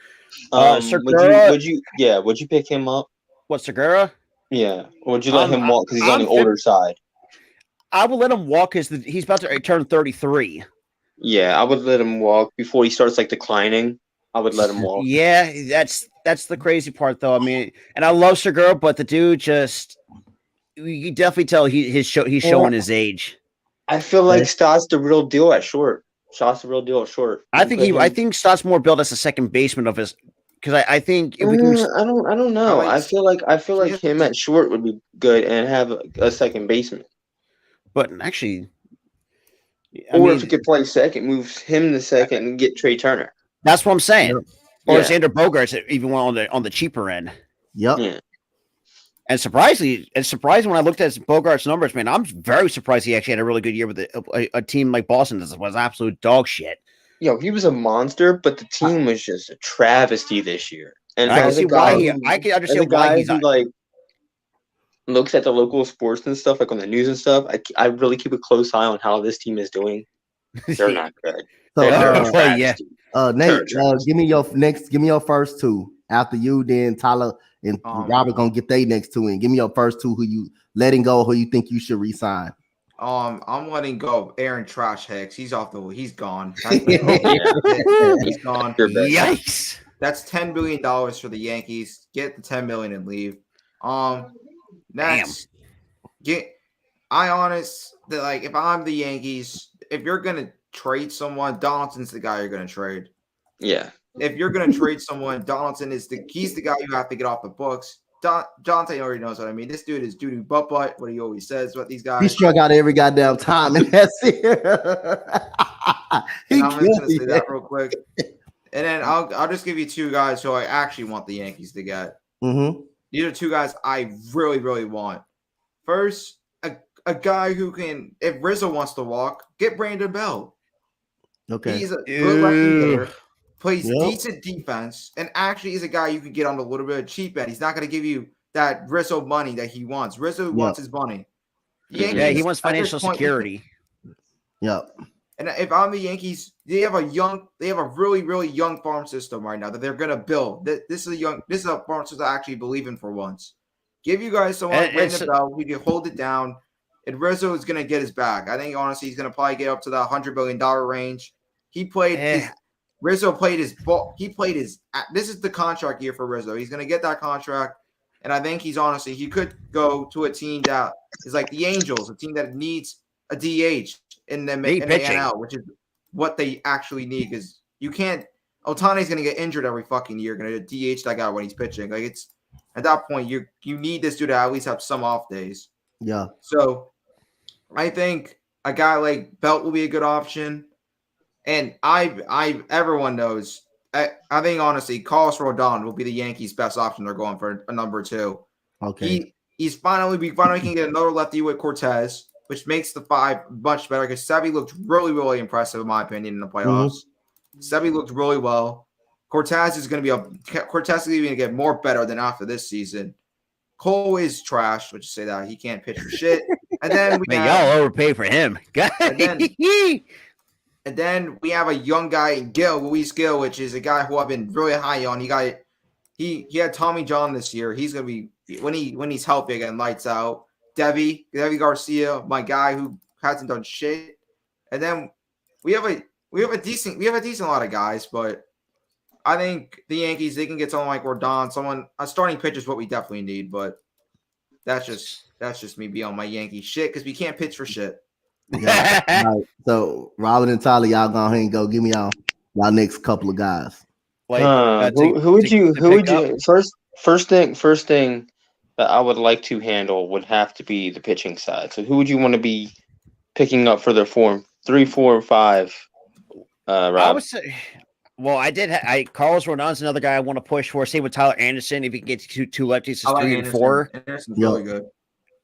Segura, would you pick him up? What, Segura? Yeah, or would you let him walk because he's on the older side? I would let him walk because he's about to turn 33. Yeah, I would let him walk before he starts declining. I would let him walk. Yeah, that's the crazy part, though. I mean, and I love Segura, but the dude you definitely tell he's showing his age. I feel like Stott's the real deal at short. I think Stott's more built as a second baseman of his. Because I think if we can, I don't know. I feel like him at short would be good and have a second baseman. But actually, if we could play second, move him to second and get Trey Turner. That's what I'm saying. Or Xander Bogaerts even on the cheaper end. Yep. Yeah. And surprisingly, when I looked at Bogaerts' numbers, man, I'm very surprised he actually had a really good year with a team like Boston. This was absolute dog shit. Yo, he was a monster, but the team was just a travesty this year. And I can see why I can understand why he's looks at the local sports and stuff, on the news and stuff. I really keep a close eye on how this team is doing. They're not good. So Nate, give me your first two. After you, then Tyler and Robert gonna get their next two in. Give me your first two. Who you letting go? Who you think you should resign? I'm letting go Aaron Trash Hicks. He's gone. He's gone. Yikes. That's $10 billion for the Yankees. Get the $10 million and leave. Next, if I'm the Yankees, if you're gonna trade someone, Donaldson's the guy you're gonna trade. Yeah. If you're gonna trade someone, Donaldson he's the guy you have to get off the books. Jonte already knows what I mean. This dude is doo-doo butt, what he always says. What these guys. He struck out every goddamn time, and that's it. I'm just gonna say that real quick, and then I'll just give you two guys who I actually want the Yankees to get. Mm-hmm. These are two guys I really, really want. First, a guy who can, if Rizzo wants to walk, get Brandon Bell. Okay, he's a good lefty hitter. plays decent defense, and actually is a guy you could get on a little bit of cheap end. He's not going to give you that Rizzo money that he wants. Rizzo wants his money. Yankees, he wants financial security. Yep. And if I'm the Yankees, they have a really, really young farm system right now that they're gonna build. This is a farm system I actually believe in for once. Give you guys someone like the bell, we can hold it down, and Rizzo is gonna get his back. I think honestly he's gonna probably get up to the $100 million range. Rizzo played his ball. This is the contract year for Rizzo. He's gonna get that contract, and I think he could go to a team that is like the Angels, a team that needs a DH in the NL, which is what they actually need. Because you can't. Ohtani's going to get injured every fucking year. Going to DH that guy when he's pitching. Like it's at that point you need this dude to at least have some off days. Yeah. So I think a guy like Belt will be a good option, and everyone knows. I think honestly, Carlos Rodon will be the Yankees' best option. They're going for a number 2. Okay. We finally can get another lefty with Cortez, which makes the 5 much better because Sevy looked really, really impressive in my opinion in the playoffs. Sevy looked really well. Cortez is going to get more better than after this season. Cole is trash, which say that he can't pitch for shit. And then y'all overpay for him. And then we have a young guy, Luis Gil, which is a guy who I've been really high on. He had Tommy John this year. He's gonna be when he's healthy again, lights out. Debbie Garcia, my guy who hasn't done shit. And then we have a decent lot of guys, but I think the Yankees, they can get someone like Rodon, a starting pitcher is what we definitely need, but that's just me being on my Yankee shit because we can't pitch for shit. Yeah. Right. So Robin and Tyler, y'all go ahead and go give me y'all next couple of guys. Who would you first thing that I would like to handle would have to be the pitching side. So who would you want to be picking up for their 3, 4, and 5? Rob? I would say, Carlos Rodon's another guy I want to push for. Same with Tyler Anderson. If he can get to 2 lefties, it's 3 and 4. Anderson's really good.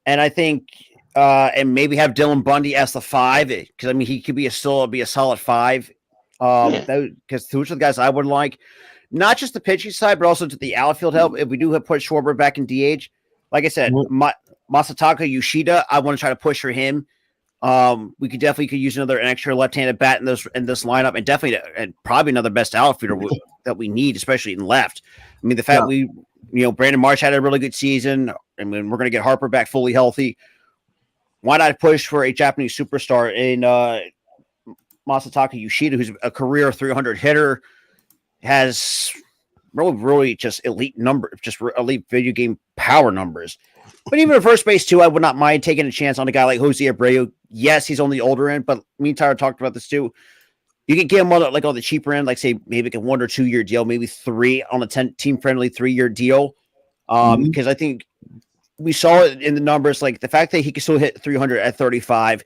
And I think, and maybe have Dylan Bundy as the 5 because I mean he could be a solid 5. Because those are the guys I would like, not just the pitching side, but also to the outfield help. If we do have put Schwarber back in DH, like I said, Masataka Yoshida, I want to try to push for him. We could use an extra left-handed bat in this lineup, and definitely and probably another best outfielder that we need, especially in left. I mean, the fact Brandon Marsh had a really good season, and we're going to get Harper back fully healthy. Why not push for a Japanese superstar in Masataka Yoshida, who's a career 300 hitter, has really just elite video game power numbers. But even at first base too, I would not mind taking a chance on a guy like Jose Abreu. Yes, he's on the older end, but me and Tyler talked about this too. You can get him on the cheaper end, like say maybe like a 1 or 2 year deal, maybe 3 on a team friendly 3-year deal. Because I think we saw it in the numbers, like the fact that he could still hit 300 at 35.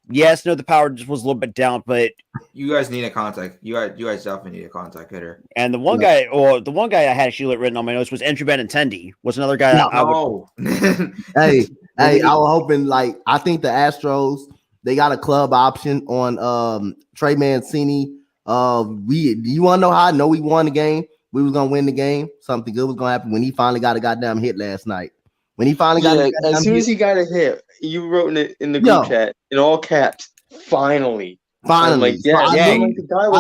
Yes, the power just was a little bit down, but you guys need a contact. You guys definitely need a contact hitter. And the one guy I had actually written on my notes was Andrew Benintendi. Was another guy. Hey, I was hoping I think the Astros, they got a club option on Trey Mancini. Do you want to know how I know we won the game? We was gonna win the game. Something good was gonna happen when he finally got a goddamn hit last night. When he finally got as soon as he got a hit, you wrote in the group chat in all caps. Finally. I knew something Tyler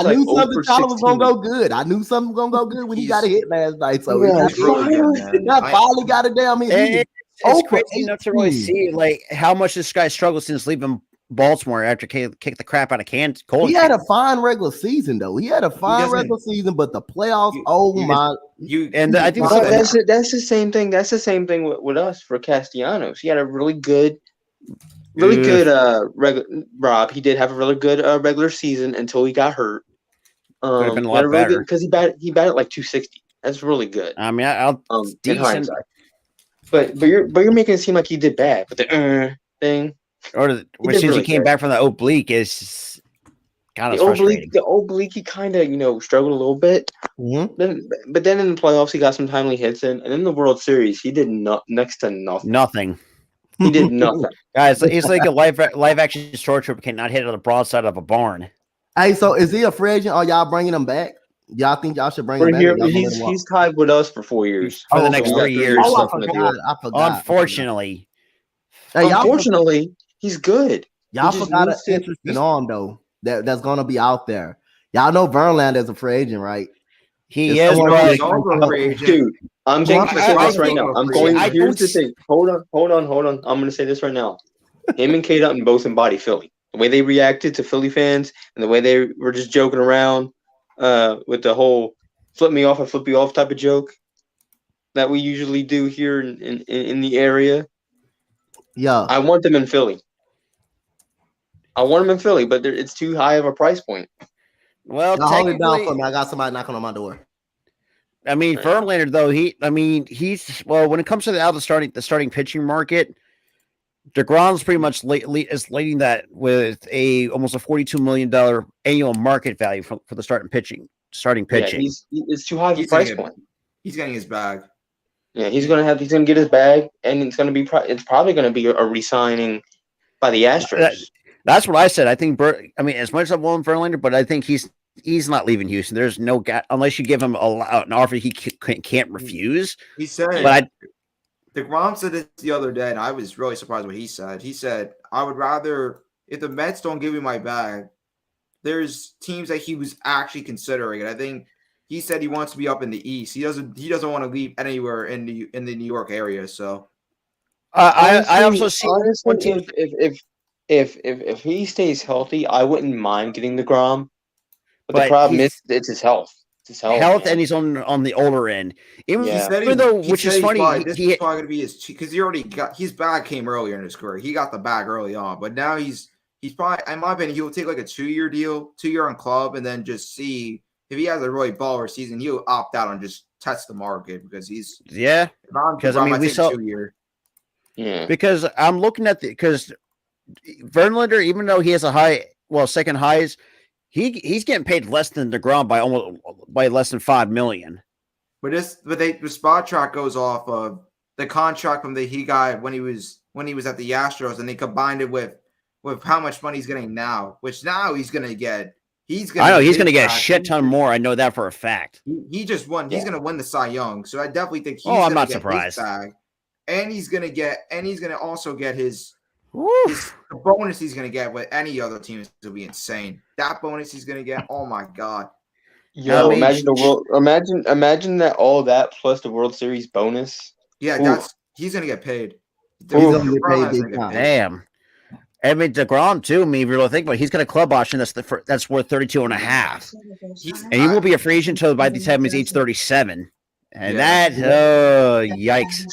was gonna go good. I knew something was gonna go good when he got a hit last night. So finally got a damn hit. It's crazy enough to really see how much this guy struggled since leaving Baltimore after kicked the crap out of Cole. He had a fine regular season though. He had a fine regular season, but the playoffs, I think that's the same thing. That's the same thing with us for Castellanos. He had a really good Rob. He did have a really good regular season until he got hurt. Could have been a lot better because he batted like 260. That's really good. I mean, in hindsight. But you're making it seem like he did bad. But the thing. Or as soon as he came back from the oblique, is kind of frustrating. The oblique, he kind of struggled a little bit. Mm-hmm. But then in the playoffs, he got some timely hits in, and in the World Series, he did next to nothing. Nothing. He did nothing. Guys, he's like a live action stormtrooper cannot hit on the broadside of a barn. Hey, so is he a free agent? Are y'all bringing him back? Y'all think y'all should bring For him back? here, he's tied with us for 4 years. For the next 3 years. Oh, I forgot. Unfortunately. Hey, Unfortunately, he's good. Y'all forgot an interesting arm though that's gonna be out there. Y'all know Verlander is a free agent, right? He is, but dude, I'm going to say this right now. Here's the thing. Hold on. I'm going to say this right now. Him and K Dutton both embody Philly. The way they reacted to Philly fans and the way they were just joking around with the whole flip me off, I flip you off type of joke that we usually do here in the area. Yeah. I want them in Philly. But it's too high of a price point. Well, hold it down for me. I got somebody knocking on my door. I mean, Verlander though, he's when it comes to the starting pitching market, DeGrom's pretty much is leading that with almost a $42 million annual market value for the starting pitching. Yeah, it's too high of a price point. He's getting his bag. Yeah, he's gonna get his bag, and it's probably gonna be a re-signing by the Astros. That's what I said. I think as much as I'm willing Verlander, but I think he's not leaving Houston. There's no guy unless you give him an offer he can't refuse. He said, but DeGrom said this the other day, and I was really surprised what he said. He said, I would rather, if the Mets don't give me my bag, there's teams that he was actually considering. And I think he said he wants to be up in the East. He doesn't want to leave anywhere in the New York area. So I also see if he stays healthy, I wouldn't mind getting DeGrom. But the problem is it's his health. It's his health, and he's on the older end. Which is funny. This is probably going to be because he already got his bag came earlier in his career. He got the bag early on, but now he's probably, in my opinion, he'll take like a 2-year deal, 2-year on club, and then just see if he has a really baller season. He'll opt out and just test the market because he's because we saw 2 year. Yeah, because I'm looking at because Verlander, even though he has second highest. He's getting paid less than DeGrom by less than $5 million. But the spot track goes off of the contract from he got when he was at the Astros, and they combined it with how much money he's getting now, which now he's gonna get. He's gonna get a shit ton more. I know that for a fact. He just won. He's gonna win the Cy Young, so I definitely think. I'm not surprised. And he's gonna also get his the bonus he's going to get with any other team will be insane. That bonus he's going to get, oh my god! Yo, imagine that all that plus the World Series bonus. Yeah, he's going to get paid. He's going to get paid big time. Damn. I mean, DeGrom too. If you really think about it, he's got a club option that's worth $32.5, and he will be a free agent until by the time he's age 37. And yikes!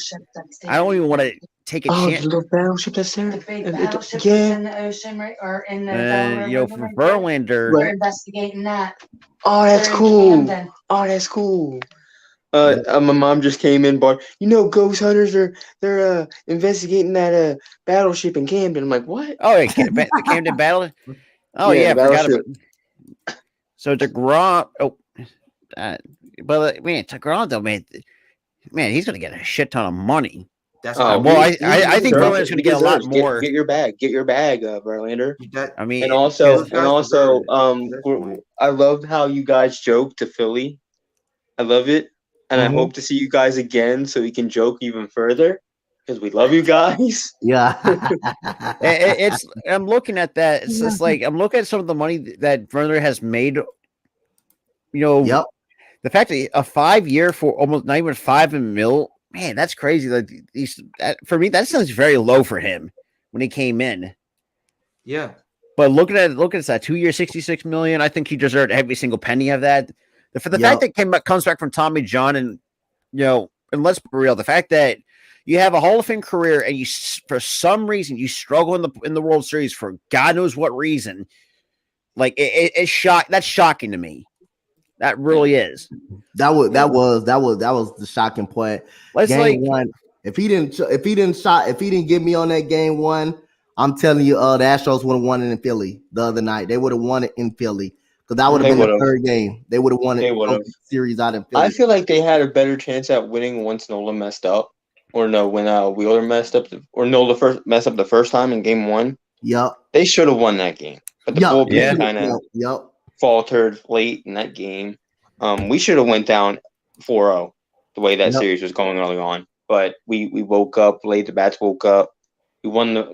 I don't even want to take a chance. The little battleship that's there. The big battleship in the ocean, right? Or in the for Verlander. We're investigating that. Oh, that's cool. My mom just came in, but ghost hunters they're investigating that battleship in Camden. I'm like, what? Oh, the Camden battle. Oh yeah, I forgot about it. So DeGrom. But man, DeGrom though, man, he's gonna get a shit ton of money. That's I think Verlander's gonna get a lot more. Get your bag, Verlander. I mean, and also, I love how you guys joke to Philly. I love it, and I hope to see you guys again so we can joke even further because we love you guys. Yeah, I'm looking at that. It's just like I'm looking at some of the money that Verlander has made. Yep. The fact that a 5-year for almost not even $5 million, man, that's crazy. Like for me, that sounds very low for him when he came in. Yeah, but looking at that 2-year, $66 million, I think he deserved every single penny of that. For the fact that comes back from Tommy John, and and let's be real, the fact that you have a Hall of Fame career and you, for some reason, you struggle in the World Series for God knows what reason, like that's shocking to me. That really is. That was the shocking point. Game one. If he didn't get me on that game one, I'm telling you, the Astros would have won it in Philly the other night. They would have won it in Philly because that would have been the third game. They would have won it series out in Philly. I feel like they had a better chance at winning once Nola messed up, or no, when Wheeler messed up, or Nola messed up the first time in game one. Yep. They should have won that game, but the bullpen kind of faltered late in that game. We should have went down 4-0 the way that series was going early on. But we woke up late. The bats woke up. We won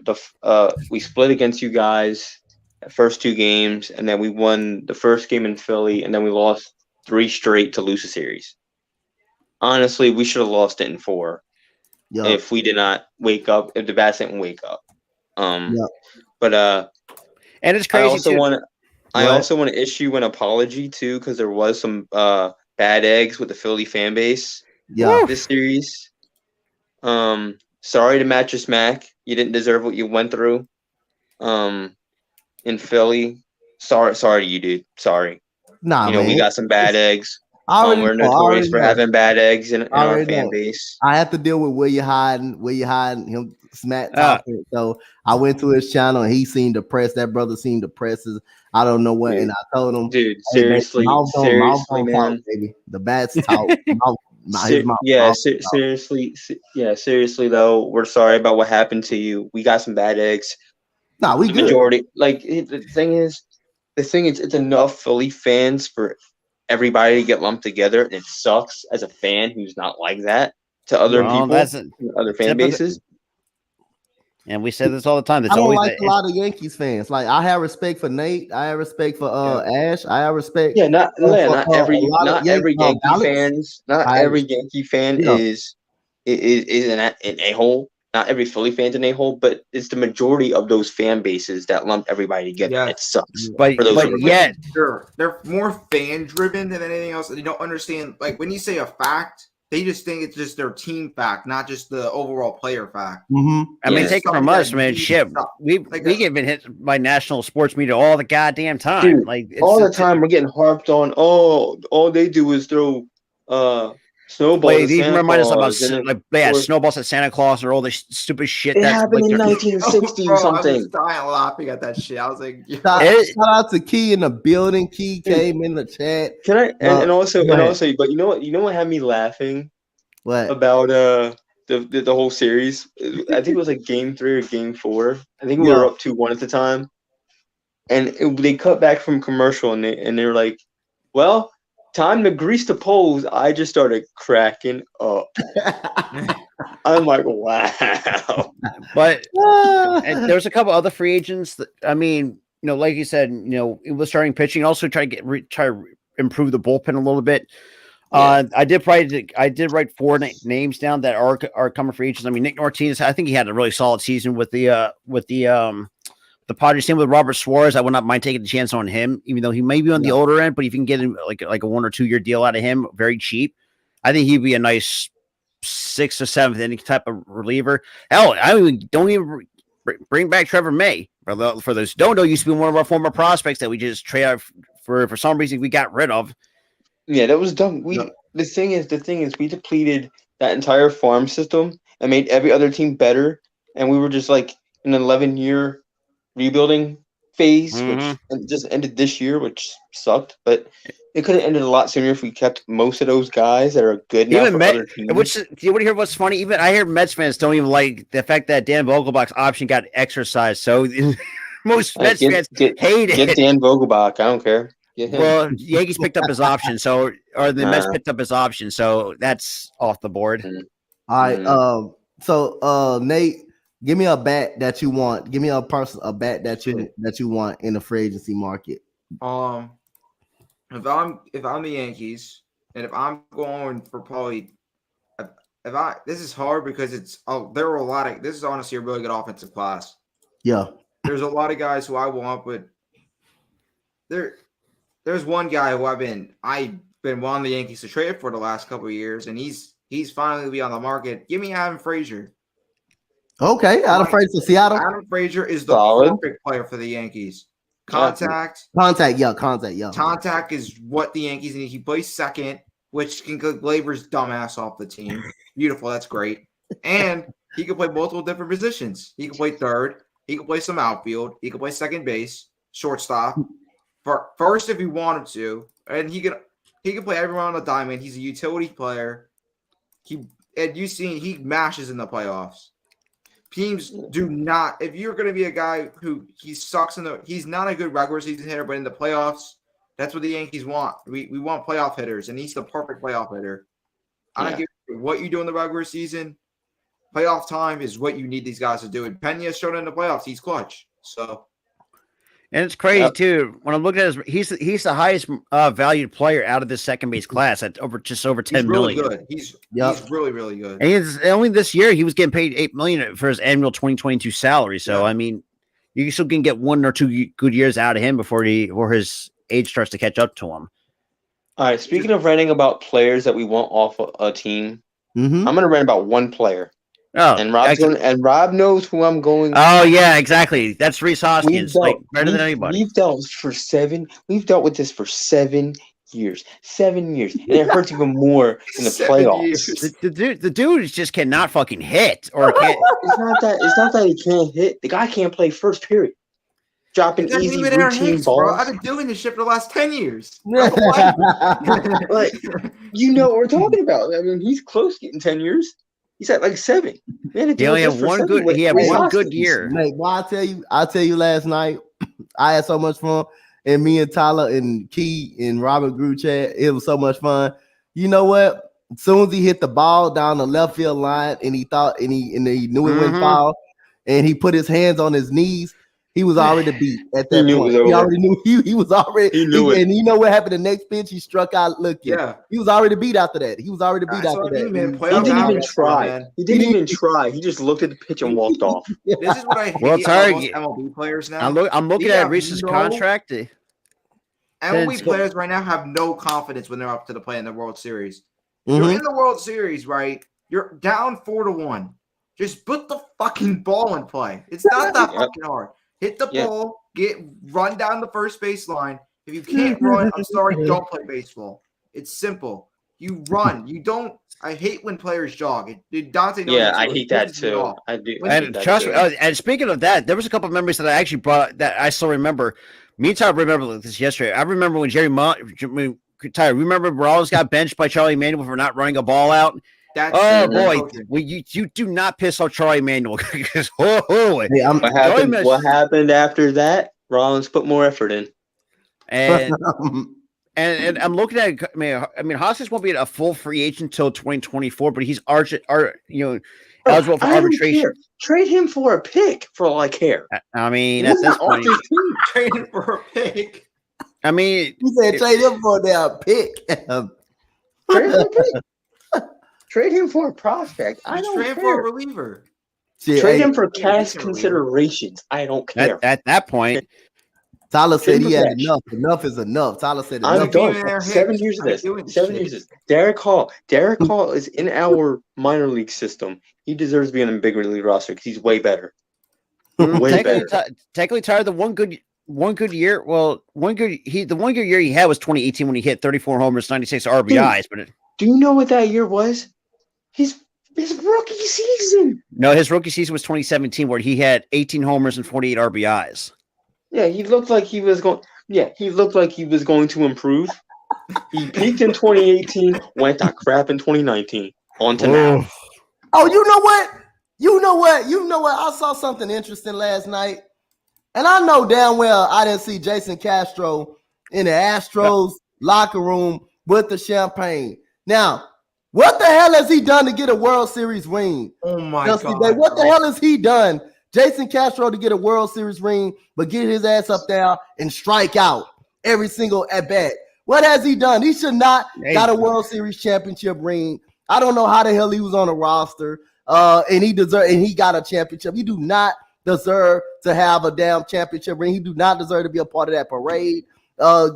we split against you guys the first 2 games, and then we won the first game in Philly, and then we lost 3 straight to lose the series. Honestly, we should have lost it in 4 if we did not wake up. If the bats didn't wake up. But and it's crazy. I also want to issue an apology too, because there was some bad eggs with the Philly fan base. This series. Sorry to Mattress Mac. You didn't deserve what you went through. In Philly. Sorry to you, dude. Sorry. Nah, man. We got some bad eggs. We're notorious for having bad eggs in our fan base. I have to deal with where you hiding him smack talking. So I went to his channel and he seemed depressed. That brother seemed depressed. I don't know what. Dude. And I told him, dude, seriously, mouth man. Talk, baby. The bats talk. Seriously though, we're sorry about what happened to you. We got some bad eggs. Nah, we the good. Majority, the thing is, it's enough Philly fans for everybody to get lumped together, and it sucks as a fan who's not like that to other people, other fan bases. And we say this all the time. I don't like a lot of Yankees fans. Like I have respect for Nate. I have respect for Ash. I have respect. Yeah, not every Yankee fan is an a-hole. Not every Philly fan's an a-hole, but it's the majority of those fan bases that lump everybody together. Yeah. It sucks. But yet, they're more fan driven than anything else. They don't understand. Like when you say a fact, they just think it's just their team fact, not just the overall player fact. Mm-hmm. I mean, take it from us, man. Shit, we get been hit by national sports media all the goddamn time. Dude, like all the time, we're getting harped on. Oh, all they do is throw snowballs. Wait, these remind us about snowballs at Santa Claus or all this stupid shit. It happened in 1960 or something. I was dying laughing at that shit. I was like, shout out to Key in the building. Key came in the chat. Can I and also, but you know what had me laughing? What about the whole series? I think it was like game 3 or game 4. I think we were up 2-1 at the time, and they cut back from commercial and they're like, well. Time to grease the poles. I just started cracking up. I'm like, wow. But and there's a couple other free agents that, I mean, like you said, it was starting pitching. Also try to improve the bullpen a little bit. Yeah. I did write 4 names down that are coming free agents. I mean, Nick Martinez, I think he had a really solid season with the Padres. Same with Robert Suarez. I would not mind taking a chance on him, even though he may be on the older end. But if you can get him like a 1 or 2 year deal out of him, very cheap, I think he'd be a nice 6th or 7th inning type of reliever. Hell, don't even bring back Trevor May for those. Don't know used to be one of our former prospects that we just trade out for some reason we got rid of. Yeah, that was dumb. The thing is, we depleted that entire farm system and made every other team better, and we were just like an 11-year rebuilding phase, which just ended this year, which sucked. But it could have ended a lot sooner if we kept most of those guys that are good now for other teams. Which, do you want to hear what's funny? Even I hear Mets fans don't even like the fact that Dan Vogelbach's option got exercised. So most Mets fans hate it. Get Dan Vogelbach. I don't care. Well, Yankees picked up his option, or the Mets picked up his option, so that's off the board. All right. So Nate, give me a bat that you want. Give me a bat that you want in the free agency market. If I'm the Yankees, and if I'm going for probably, this is hard because there are a lot of, this is honestly a really good offensive class. Yeah. There's a lot of guys who I want, but there's one guy who I've been wanting the Yankees to trade for the last couple of years, and he's finally be on the market. Give me Adam Frazier. Okay, Adam Frazier, Seattle. Adam Frazier is the perfect player for the Yankees. Contact, yeah. Contact is what the Yankees need. He plays second, which can get Glaber's dumbass off the team. Beautiful, that's great. And he can play multiple different positions. He can play third. He can play some outfield. He can play second base, shortstop. First, if you want him to, and he can play everyone on the diamond. He's a utility player. He mashes in the playoffs. Teams do not. If you're going to be a guy who he sucks he's not a good regular season hitter, but in the playoffs, That's what the Yankees want. We want playoff hitters, and he's the perfect playoff hitter. I don't care what you do in the regular season. Playoff time is what you need these guys to do. And Pena showed in the playoffs. He's clutch. So, and it's crazy too. When I'm looking at he's the highest valued player out of this second base class at over 10 million. Good. He's really, really good. And only this year he was getting paid $8 million for his annual 2022 salary. So I mean, you still can get 1 or 2 good years out of him before his age starts to catch up to him. All right. Speaking of ranting about players that we want off a team, I'm going to rant about one player. Oh, and Rob knows who I'm going. Oh yeah, exactly. That's Rhys Hoskins, better than anybody. We've dealt with this for 7 years. 7 years, and it hurts even more in the playoffs. The dude just cannot fucking hit, or can't. It's not that he can't hit. The guy can't play first period. Dropping easy routine balls. Bro. I've been doing this shit for the last 10 years. Like, you know what we're talking about. I mean, he's close getting 10 years. He's at like 7. Man, he only had one good. He had one good year. Mate, well, I tell you, last night I had so much fun, and me and Tyler and Key and Robert group chat. It was so much fun. You know what? As soon as he hit the ball down the left field line, and he knew it went foul, and he put his hands on his knees. He was already beat at that point. He already knew he was already. He knew it. And you know what happened? The next pitch, he struck out looking. Yeah, he was already beat after that. He was already beat after that. He didn't even try. He didn't even try. He just looked at the pitch and walked off. This is what I hate about most MLB players now. I'm looking at Rhys's contract. MLB players right now have no confidence when they're up to the plate in the World Series. You're in the World Series, right? You're down 4-1. Just put the fucking ball in play. It's not that fucking hard. Hit the ball, run down the first baseline. If you can't run, I'm sorry, don't play baseball. It's simple. You run. You don't. I hate when players jog. Dante knows I hate that too. I do. And trust me. And speaking of that, there was a couple of memories that I actually brought that I still remember. Me and Tyler remember this yesterday. I remember when Tyler, remember Rollins got benched by Charlie Manuel for not running a ball out. You do not piss off Charlie Manuel. What happened after that? Rollins put more effort in, and I'm looking at. I mean, Hoskins won't be a full free agent until 2024, but he's eligible for arbitration. Trade him for a pick for all I care. I mean, at this point, trade him for a pick. I mean, you said trade him for a pick. Trade him for a prospect. I don't trade care. For a reliever. Trade him for cash considerations. I don't care. At that point, Tyler said he had enough. Enough is enough. Tyler said enough. I'm done. 7 years of this. 7 years of this. Derek Hall is in our minor league system. He deserves to be on the big league roster because he's way better. Way better. Technically, Tyler, the one good year. Well, the one good year he had was 2018 when he hit 34 homers, 96 RBIs. But do you know what that year was? His rookie season. No, his rookie season was 2017, where he had 18 homers and 48 RBIs. Yeah, he looked like he was going. Yeah, he looked like he was going to improve. He peaked in 2018, went to crap in 2019. On to now. Oh, you know what? You know what? I saw something interesting last night, and I know damn well I didn't see Jason Castro in the Astros locker room with the champagne. Now, what the hell has he done to get a World Series ring? Oh my God! What the hell has he done, Jason Castro, to get a World Series ring, but get his ass up there and strike out every single at bat? What has he done? He should not got a World Series championship ring. I don't know how the hell he was on a roster, and he got a championship. He do not deserve to have a damn championship ring. He do not deserve to be a part of that parade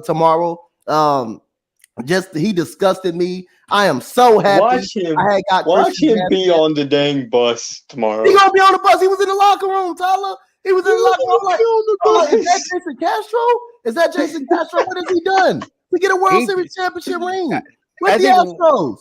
tomorrow. He disgusted me. I am so happy. Watch him be on the dang bus tomorrow. He gonna be on the bus. He was in the locker room, Tyler. He was in the locker room. Is that Jason Castro? Is that Jason Castro? What has he done to get a World Series championship ring with the Astros?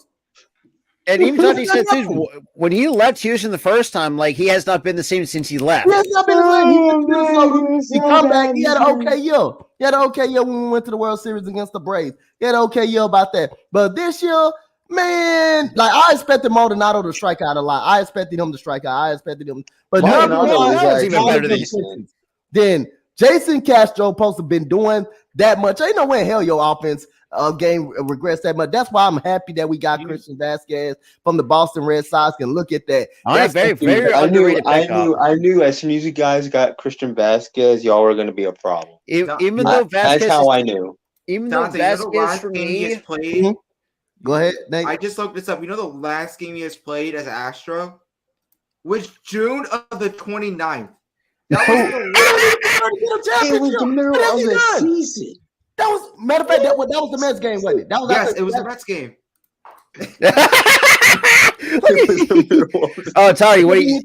And even Tony said too, when he left Houston the first time, like he has not been the same since he left. He has not been the same. He come back. He had an okay year. He had an okay year when we went to the World Series against the Braves. He had an okay year about that. But this year, man, like I expected Maldonado to strike out a lot. I expected him to strike out. I expected him, but Maldonado was even better than Jason Castro supposed to have been doing that much. Ain't no way in hell your offense game regrets that much. That's why I'm happy that we got Christian Vasquez from the Boston Red Sox. And look at that. That's very underrated pickup. I knew as soon as you guys got Christian Vasquez, y'all were going to be a problem. Even though Vasquez, that's how I knew. Even though Vasquez for me, played. Go ahead, Nate. I just looked this up. You know the last game he has played as an Astro was June of the 29th. That was the middle of the season. That was matter of fact. That was the Mets game, wasn't it? That was it was the Mets game. Tari, what do you?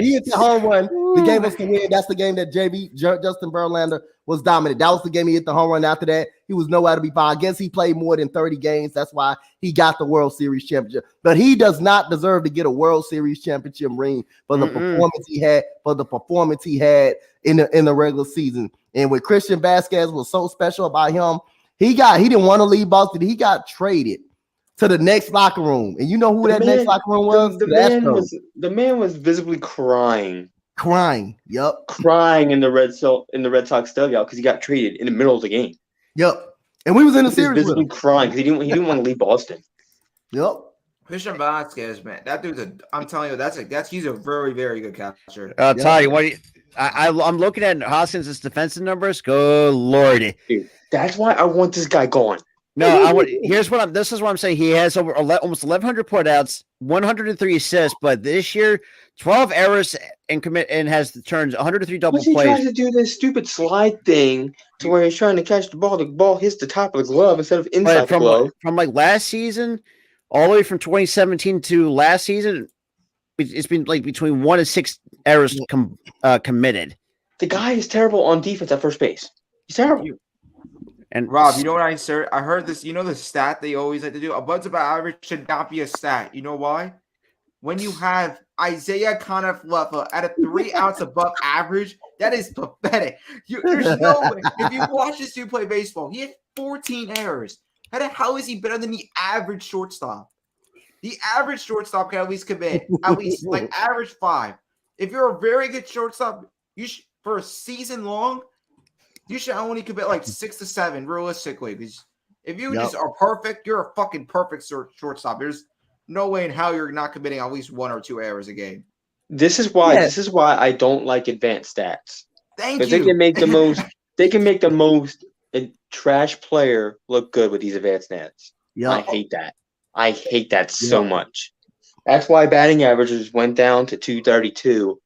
He hit the home run. The game was to win. That's the game that Justin Verlander was dominant. That was the game he hit the home run. After that, he was nowhere to be found. I guess he played more than 30 games. That's why he got the World Series championship. But he does not deserve to get a World Series championship ring for the performance he had. For the performance he had in the regular season. And with Christian Vasquez was so special about him, he didn't want to leave Boston. He got traded to the next locker room. And you know who next locker room was? The man was visibly crying. Yep. Crying in the Red Sox dugout because he got traded in the middle of the game. Yep. And we was in the series visibly with him. Crying because he didn't want to leave Boston. Yep. Christian Vasquez, man, that dude's I'm telling you, he's a very, very good catcher. Tari, what do you? I'm looking at Hoskins' defensive numbers. Good lordy, dude, that's why I want this guy gone. No, this is what I'm saying. He has almost 1,100 putouts, 103 assists, but this year, 12 errors and has turned 103 double plays. He tries to do this stupid slide thing to where he's trying to catch the ball hits the top of the glove instead of inside the glove. From like last season, all the way from 2017 to last season, it's been like between 1 and 6 errors committed. The guy is terrible on defense at first base. He's terrible. And Rob, you know what I heard this. You know the stat they always like to do? Above average should not be a stat. You know why? When you have Isaiah Conner-Fluffa at a 3 outs above average, that is pathetic. There's no way. If you watch this dude play baseball, he had 14 errors. How the hell is he better than the average shortstop? The average shortstop can at least commit at least like average 5. If you're a very good shortstop, you should, for a season long, you should only commit like 6 to 7 realistically. Because if you just are perfect, you're a fucking perfect shortstop. There's no way in hell you're not committing at least 1 or 2 errors a game. This is why I don't like advanced stats. Thank you. They can make the most. They can make the most trash player look good with these advanced stats. Yeah, I hate that. I hate that so much. That's why batting averages went down to 232.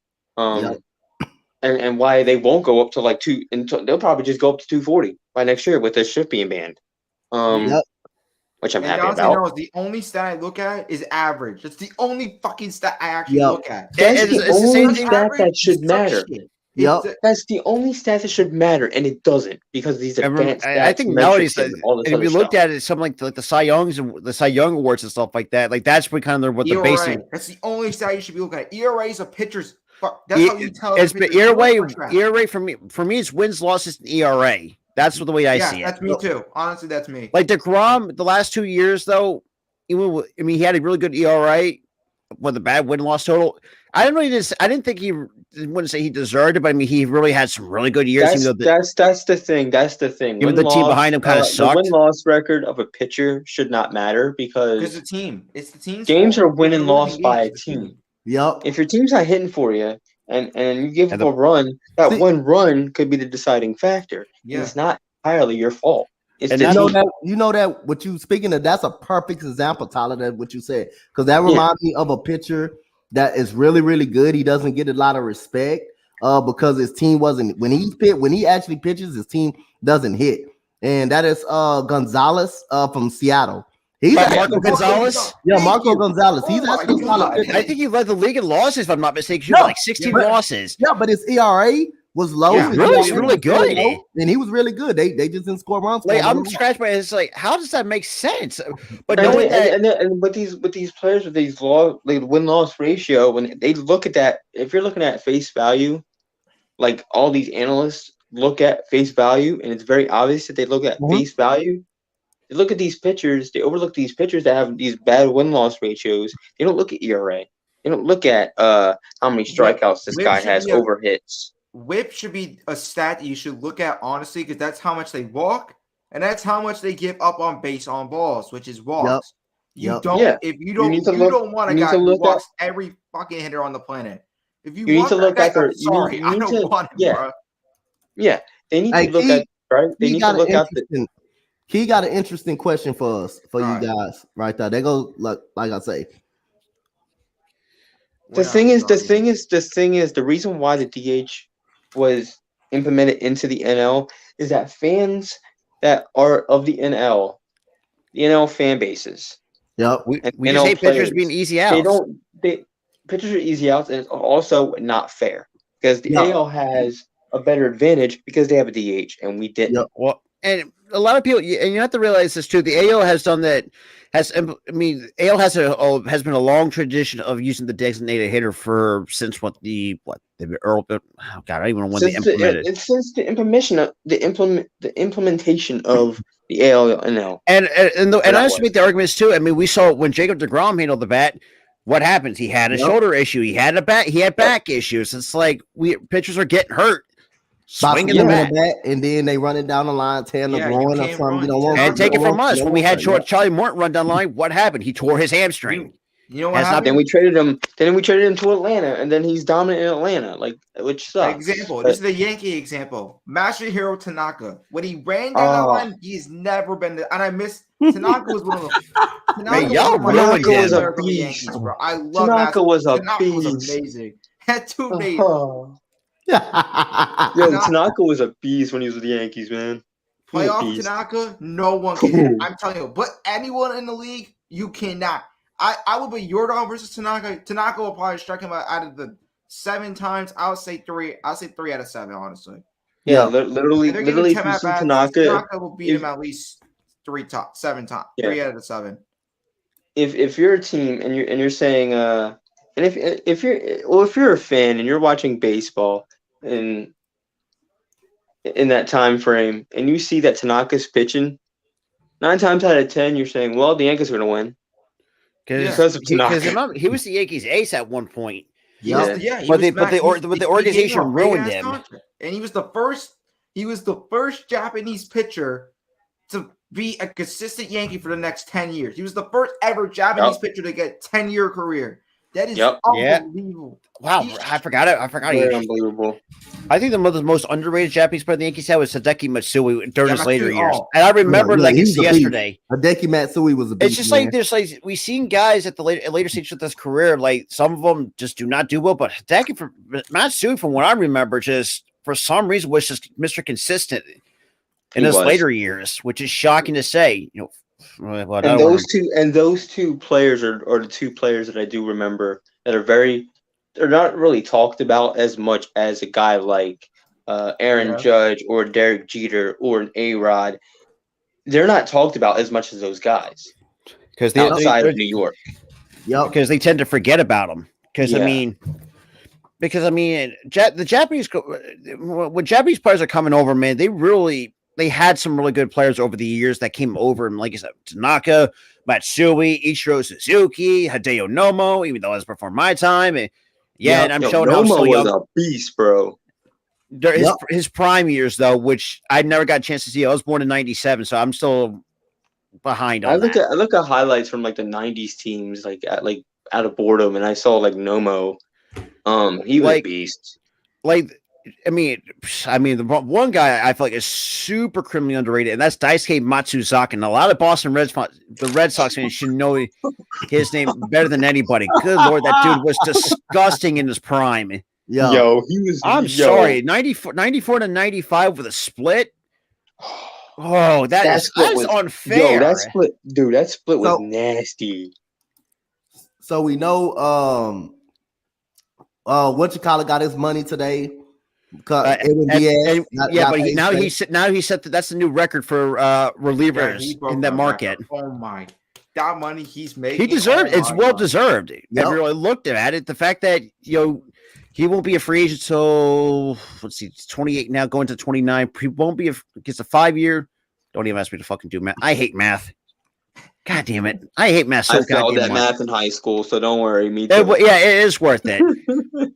And why they won't go up to like 2, and they'll probably just go up to 240 by next year with this shift being banned. Which I'm happy about. The only stat I look at is average. That's the only fucking stat I actually look at. That's the only stat that should matter. That's the only stat that should matter, and it doesn't because these advanced stats. I think nowadays, if you looked at it, something like the Cy Youngs and the Cy Young awards and stuff like that, like that's what kind of what the basic. That's the only stat you should be looking at. ERA is a pitcher's. That's how you tell. It's ERA for me. It's wins, losses, and ERA. That's the way I see it. That's me too. Honestly, that's me. Like DeGrom, the last 2 years though, he had a really good ERA with a bad win-loss total. I didn't think he wouldn't say he deserved it, but I mean he really had some really good years. That's the thing. That's the thing. Even the team behind him kind of sucked. The win-loss record of a pitcher should not matter because it's the team. It's the team's games are win and lost by a team. Yep. If your team's not hitting for you and you give up a run, one run could be the deciding factor. Yeah. It's not entirely your fault. It's and you know that what you speaking of, that's a perfect example, Tyler, that what you said. Because that reminds me of a pitcher that is really, really good. He doesn't get a lot of respect because his team wasn't when he actually pitches, his team doesn't hit. And that is Gonzalez from Seattle. He's Marco Gonzalez? Yeah, Marco Gonzalez. He's actually I think he led the league in losses, if I'm not mistaken. He was like 16 losses. Yeah, but his ERA was low. Yeah, really good. And he was really good. They just didn't score runs. Like I'm scratched my head. It's like, how does that make sense? But with these players with these win-loss ratio, when they look at that, if you're looking at face value, like all these analysts look at face value, and it's very obvious that they look at face value. They look at these pitchers, they overlook these pitchers that have these bad win-loss ratios. They don't look at ERA. They don't look at how many strikeouts this guy has over hits. whip should be a stat that you should look at honestly, because that's how much they walk, and that's how much they give up on base on balls, which is walks. You don't. If you don't want a guy who walks every fucking hitter on the planet. If you need to look at their. Sorry, I don't want him, bro. Yeah, they need to look at right. They need to look at the. He got an interesting question for us, for you guys, right there. They go like I say. The thing is, the reason why the DH was implemented into the NL is that fans that are of the NL fan bases. Yep. We just hate pitchers being easy outs. Pitchers are easy outs, and it's also not fair because the AL has a better advantage because they have a DH and we didn't. Yep. Well, and a lot of people, and you have to realize this too. The AL has done that. AL has been a long tradition of using the designated hitter since the Earl. Oh God, I don't even know when they implemented it. Since the implementation of the AL and NL. And I also make the arguments too. I mean, we saw when Jacob deGrom handled the bat. What happens? He had a shoulder issue. He had back issues. It's like pitchers are getting hurt. Swinging the bat, and then they run it down the line, tearing the groin or something. And take it from us. When we had Charlie Morton run down the line, what happened? He tore his hamstring. You know what happened? Then we traded him. To Atlanta, and then he's dominant in Atlanta, which sucks. Example. This is the Yankee example. Masahiro Tanaka. When he ran down the line, he's never been there. And I miss Tanaka was one of the. Tanaka was a beast. Yankees, bro. I love Tanaka was a Tanaka beast. was amazing. Had two made. Tanaka was a beast when he was with the Yankees, man. Playoff Tanaka, no one can. I'm telling you, but anyone in the league, you cannot. I would be Yordan versus Tanaka. Tanaka will probably strike him out of the 7 times. I'll say 3. I'll say 3 out of 7, honestly. Yeah, literally, if you see Tanaka will beat him at least 7 times. 3 out of 7. If you're a team and you're saying and if you're a fan and you're watching baseball in that time frame and you see that Tanaka's pitching, 9 times out of 10 you're saying, well, the Yankees are going to win. Because of Tanaka. He was the Yankees' ace at one point. But the organization ruined him. And he was the first Japanese pitcher to be a consistent Yankee for the next 10 years. He was the first ever Japanese pitcher to get a 10-year career. That is unbelievable. Wow, I forgot it. Unbelievable. I think the most underrated Japanese player the Yankees had was Hideki Matsui during his later years. And I remember it's yesterday. Hideki Matsui was a beast. It's just like there's we've seen guys at the later stage of this career, like some of them just do not do well, but Hideki Matsui, from what I remember, just for some reason was just Mr. Consistent in his later years, which is shocking to say. Those two players are the 2 players that I do remember that they're not really talked about as much as a guy like Aaron Judge or Derek Jeter or an A-Rod. They're not talked about as much as those guys because outside of New York. Yeah, because they tend to forget about them. The Japanese, when Japanese players are coming over, man, they had some really good players over the years that came over, and like I said, Tanaka, Matsui, Ichiro Suzuki, Hideo Nomo, even though that was before my time. And I'm showing how Nomo was a beast, bro. His prime years, though, which I never got a chance to see. I was born in '97, so I'm still behind on that. I look at highlights from the '90s teams, out of boredom, and I saw Nomo. He was a beast. The one guy I feel like is super criminally underrated, and that's Daisuke Matsuzaka. And a lot of Boston Red Sox fans should know his name better than anybody. Good Lord, that dude was disgusting in his prime. Yo, he was. I'm sorry, 94 to 95 with a split. Oh, that is unfair. That split was nasty. So we know what you call it got his money today. But he said that's the new record for relievers in that market. Oh my, that money he's making. He deserved. It's well deserved. Yep. I really looked at it. The fact that he won't be a free agent until he's 28 now, going to 29. He won't be gets a 5-year. Don't even ask me to fucking do math. I hate math. God damn it! I hate math so I failed goddamn that much. math in high school, so don't worry. Me too. Yeah, it is worth it.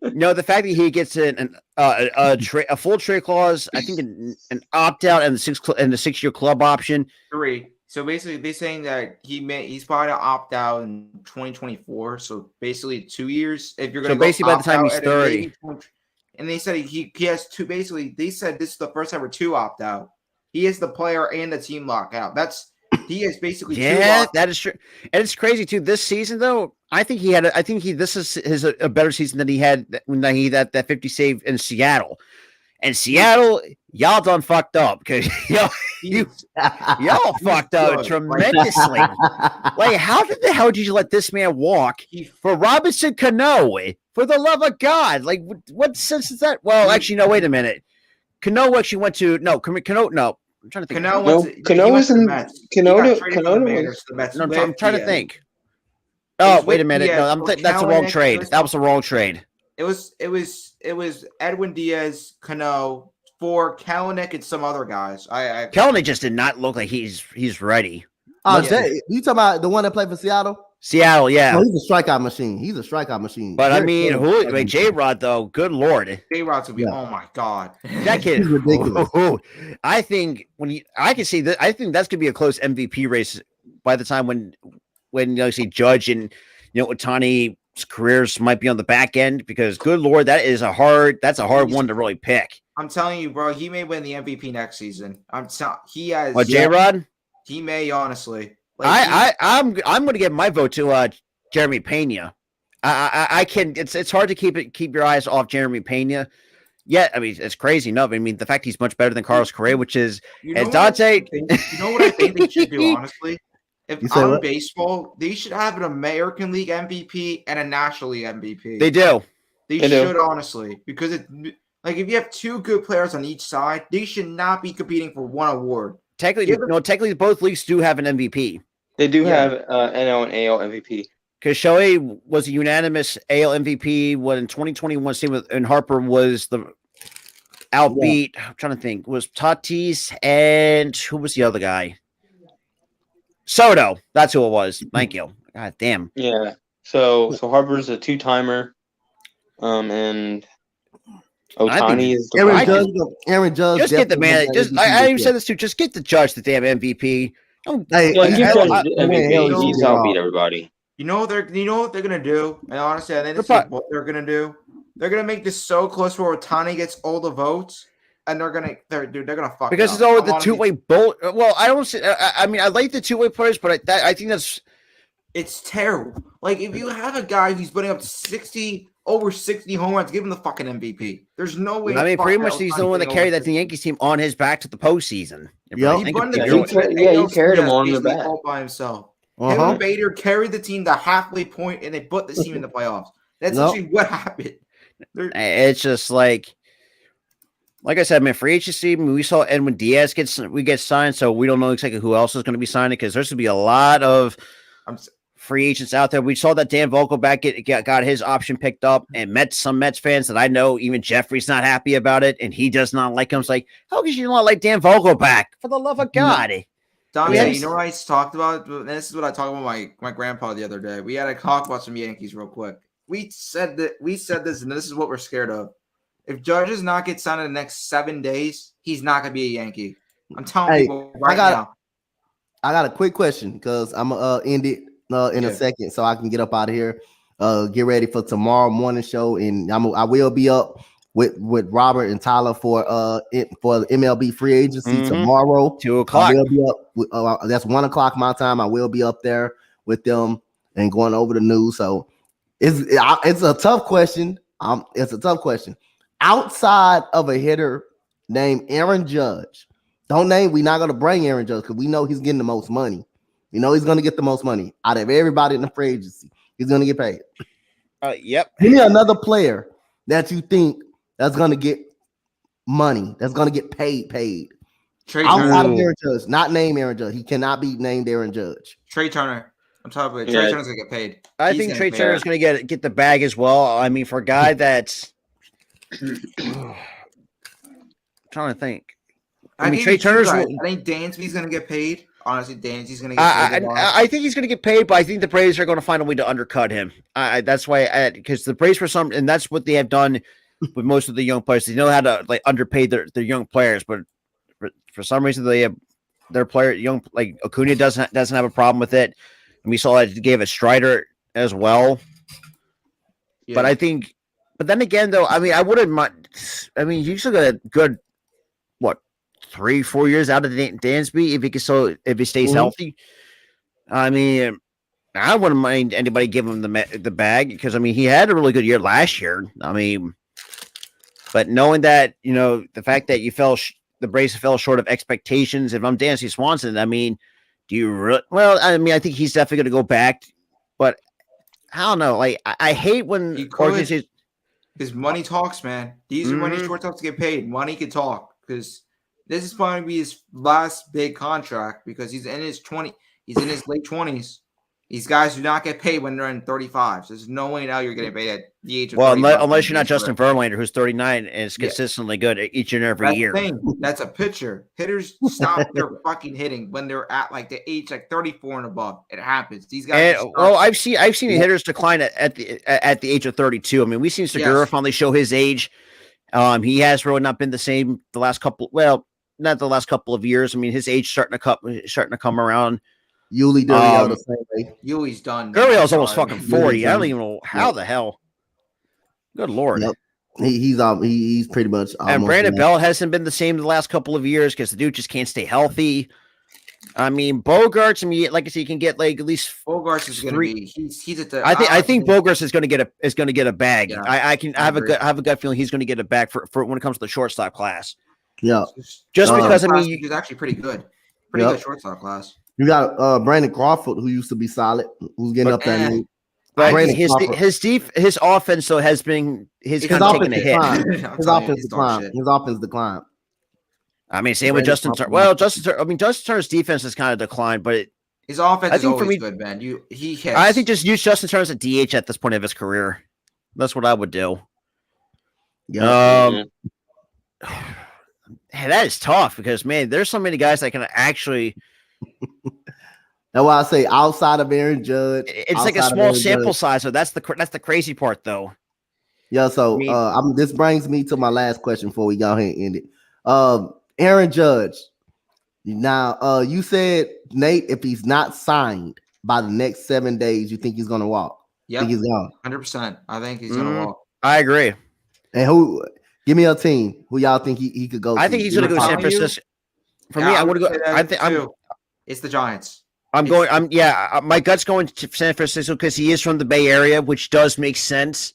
The fact that he gets a full trade clause, I think an opt out and the 6-year club option. 3. So basically, they're saying that he's probably to opt out in 2024. So basically, 2 years. If you're going to basically by the time he's 30, and they said he has 2. Basically, they said this is the first ever 2 opt out. He is the player and the team lockout. He is basically that is true, and it's crazy too. This season, though, I think this is a better season than he had when he had that 50 save in Seattle. And Seattle, y'all done fucked up because y'all fucked up tremendously. Like, how the hell did you let this man walk for Robinson Cano? For the love of God, like, what sense is that? Well, actually, no. Wait a minute. Cano actually went to Cano. No, I'm trying to think. Cano was in Cano. I'm trying to think. Oh, wait a minute. No, that's the wrong trade. That was the wrong trade. It was Edwin Diaz, Cano for Kalanick and some other guys. Kalanick just did not look like he's ready. You talking about the one that played for Seattle? Seattle, yeah. Oh, he's a strikeout machine. But I mean, J-Rod though, good lord. J-Rod's gonna be, oh my God, that kid is ridiculous. I think I can see that. I think that's gonna be a close MVP race by the time when see Judge and Ohtani's careers might be on the back end, because good lord, that's a hard one to really pick. I'm telling you, bro, he may win the MVP next season. He has J-Rod? He may, honestly. I'm going to give my vote to Jeremy Pena. I can. It's hard to keep your eyes off Jeremy Pena. Yeah, I mean, it's crazy enough. I mean, the fact he's much better than Carlos Correa, which is Dante. You know what I think they should do, honestly? If on baseball, they should have an American League MVP and a National League MVP. They do. They should, honestly, because if you have 2 good players on each side, they should not be competing for one award. Technically, both leagues do have an MVP. They do have NL and AL MVP. Because Shohei was a unanimous AL MVP when in 2021, and Harper was the outbeat. Yeah. I'm trying to think. Was Tatis and who was the other guy? Soto. That's who it was. Thank you. God damn. Yeah. So Harper's a 2-timer. And Ohtani is Aaron Judge. Just get the man. I even said this too. Just get the Judge the damn MVP. He's outbeat everybody. You know what they're gonna do? And honestly, I think this is what they're gonna do. They're gonna make this so close where Ohtani gets all the votes, and they're gonna fuck. Because it's all the 2-way bolt. Well, I don't see. I mean, I like the 2-way players, but I think it's terrible. Like, if you have a guy who's putting up over 60 home runs, give him the fucking MVP. There's no way. I mean, pretty much he's the one that carried that Yankees team on his back to the postseason. He carried him on the back all by himself. Him and Bader carried the team to halfway point, and they put the team in the playoffs. That's actually what happened. It's just like I said, man, free agency, we saw Edwin Diaz get signed, so we don't know exactly who else is going to be signing, because there's going to be a lot of free agents out there. We saw that Dan Vogelbach got his option picked up, and some Mets fans that I know, even Jeffrey's not happy about it, and he does not like him. It's like, how could you not like Dan Vogelbach? For the love of God. Dante, you know what I talked about? And this is what I talked about my grandpa the other day. We had to talk about some Yankees real quick. We said this, and this is what we're scared of. If Judge does not get signed in the next 7 days, he's not going to be a Yankee. I'm telling people now. I got a quick question, because I'm going to end it in a second so I can get up out of here. Get ready for tomorrow morning show, and I will be up with Robert and Tyler for the MLB free agency tomorrow. 2:00. I will be up. That's 1:00 my time. I will be up there with them and going over the news. So it's a tough question. Outside of a hitter named Aaron Judge, we're not gonna bring Aaron Judge because we know he's getting the most money. You know he's gonna get the most money out of everybody in the free agency. He's gonna get paid. Yep. Give me another player that you think that's gonna get money, that's gonna get paid. Outside of Aaron Judge, not name Aaron Judge. He cannot be named Aaron Judge. Trey Turner. I'm talking about Trey Turner's gonna get paid. I think Trey Turner's gonna get the bag as well. I mean, for a guy that's trying to think. I mean, Trey Turner's. I think Dansby's gonna get paid. honestly, Dansby's going to get paid. I think he's going to get paid, but I think the Braves are going to find a way to undercut him. That's why, because the Braves and that's what they have done with most of the young players. They know how to like underpay their young players, but for some reason they have their player young like Acuna doesn't have a problem with it, and we saw that he gave a Strider as well. Yeah. But then again, though, I mean, I wouldn't mind. I mean, you still got a good 3-4 years out of Dansby if he stays healthy. I mean, I wouldn't mind anybody giving him the bag because I mean he had a really good year last year. I mean, but knowing that the fact that the Braves fell short of expectations. If I'm Dansby Swanson, I mean, do you really? Well, I mean, I think he's definitely going to go back, but I don't know. Like I hate when because money talks, man. These are when these shortstops get paid. Money can talk because. This is probably be his last big contract because he's in his late 20s. These guys do not get paid when they're in 35. So there's no way now you're getting paid at the age of 35. Unless you're not Justin Verlander, who's 39 and is consistently good each and every year. That's a pitcher. Hitters stop their fucking hitting when they're at like the age 34 and above. It happens. These guys. I've seen hitters decline at the age of 32. I mean, we've seen Segura finally show his age. He has really not been the same the last couple. Well. Not the last couple of years. I mean, his age starting to come around. Yuli Gurriel the same way. Yuli's done. Gurriel's almost fucking 40. I don't even know how the hell. Good Lord. Yep. He's pretty much. And Brandon Belt hasn't been the same the last couple of years because the dude just can't stay healthy. I mean, Bogarts. I mean, like I said, you can get like at least Bogarts is going to be. He's at the. I think Bogarts is going to get a bag. Yeah, I have a gut feeling he's going to get a bag for when it comes to the shortstop class. Yeah, just because I mean, he's actually pretty good. Pretty good shortstop class. You got Brandon Crawford, who used to be solid, who's getting up there. His offense though has been kind of taking a hit. His offense declined. I mean, same with Justin Turner. Well, Justin Turner's defense has kind of declined, but his offense is always good, man. I think just use Justin Turner as a DH at this point of his career. That's what I would do. Yeah. Hey, that is tough because man, there's so many guys that can actually. That's why I say outside of Aaron Judge, it's like a small sample size. So that's the crazy part, though. Yeah. So this brings me to my last question before we go ahead and end it. Aaron Judge. Now, you said Nate, if he's not signed by the next 7 days, you think he's gonna walk? Yeah, he's gone. 100%. I think he's gonna walk. I agree. And who? Give me a team. Who y'all think he could go? I think he's going to go to San Francisco. For me, I would go. I think it's the Giants. My gut's going to San Francisco because he is from the Bay Area, which does make sense.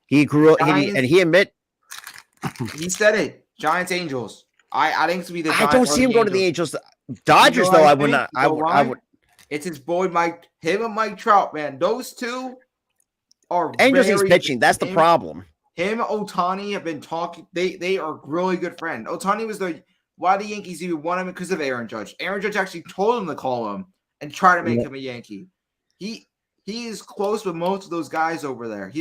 He grew up, and he said it. Giants, Angels. I think it's be the. I don't see him going to the Angels. Dodgers, though, I would not. I would. It's his boy Mike. Him and Mike Trout, man. Those two are. Angels needs pitching. That's the problem. Him and Ohtani have been talking. They are really good friends. Ohtani was why the Yankees even want him because of Aaron Judge. Aaron Judge actually told him to call him and try to make him a Yankee. He is close with most of those guys over there.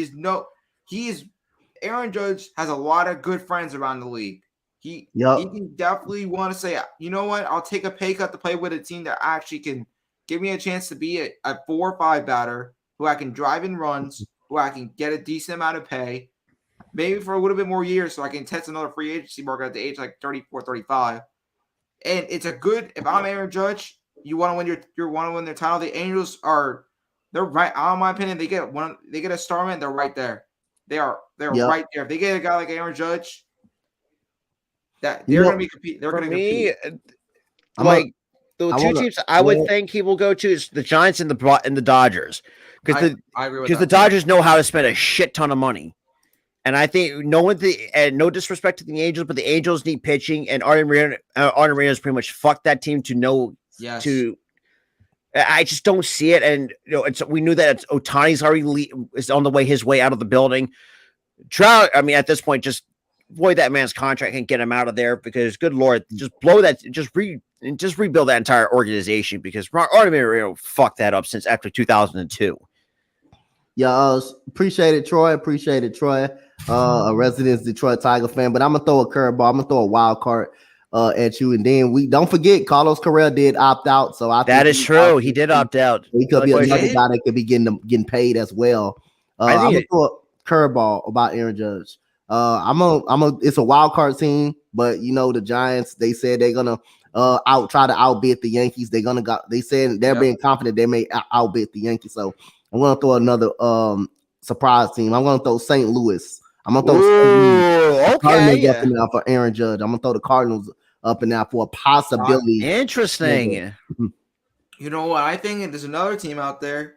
Aaron Judge has a lot of good friends around the league. He can definitely want to say, you know what, I'll take a pay cut to play with a team that actually can give me a chance to be a 4 or 5 batter who I can drive in runs, who I can get a decent amount of pay. Maybe for a little bit more years so I can test another free agency market at the age like 34, 35. And it's a good, if I'm Aaron Judge, you want to win you want to win their title. The Angels they're right, in my opinion, they get a star man, they're right there. They're right there. If they get a guy like Aaron Judge, that they're going to be compete. They're going to compete. Like the two teams I would think he will go to is the Giants and the Dodgers. Because the Dodgers know how to spend a shit ton of money. And I think no disrespect to the Angels, but the Angels need pitching, and Arden Reyes pretty much fucked that team to know. Yes. I just don't see it, and we knew that Ohtani's already is on the way his way out of the building. Trout, I mean, at this point, just void that man's contract and get him out of there because, good Lord, just blow that, just rebuild that entire organization because Arden Reyes fucked that up since after 2002. Yeah, appreciate it, Troy. A resident Detroit Tiger fan, but I'm gonna throw a curveball. I'm gonna throw a wild card. at you. And then we don't forget Carlos Correa did opt out. So I that is true. He did opt out. He could be another guy that could be getting paid as well. I'm gonna throw a curveball about Aaron Judge. It's a wild card team, but the Giants, they said they're gonna try to outbid the Yankees. They said they're being confident they may outbid the Yankees. So I'm gonna throw another surprise team. I'm gonna throw St. Louis. I'm gonna throw Cardinals up and down for Aaron Judge. I'm gonna throw the Cardinals up and down for a possibility. Interesting. You know what? I think there's another team out there.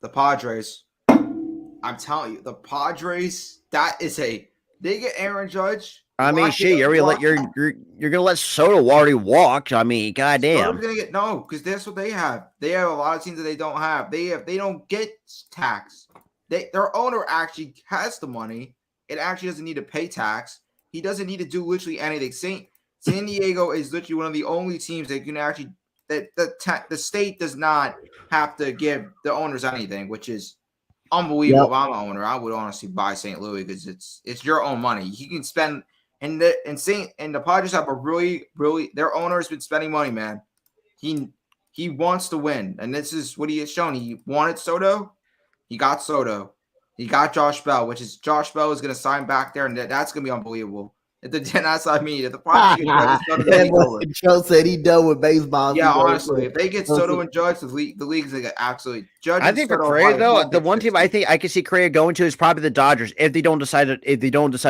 The Padres. I'm telling you, the Padres. They get Aaron Judge. I mean, shit, you're gonna let Soto already walk. I mean, goddamn. Because that's what they have. They have a lot of teams that they don't have. They don't get tax. Their owner actually has the money. It actually doesn't need to pay tax. He doesn't need to do literally anything. San Diego is literally one of the only teams that can actually the state does not have to give the owners anything, which is unbelievable. Yep. If I'm an owner, I would honestly buy St. Louis because it's your own money. You can spend. And the Padres have a really, really, their owner has been spending money, man. He wants to win, and this is what he has shown. He wanted Soto, he got Soto, he got Josh Bell, Josh Bell is going to sign back there, and that's going to be unbelievable. That's what I mean. If the Padres get Joe said he done with baseball. Yeah, honestly, if they get Soto and Judge, the league's going to absolutely Judge. I think for Correa though, the one team I think I can see Correa going to is probably the Dodgers if they don't decide to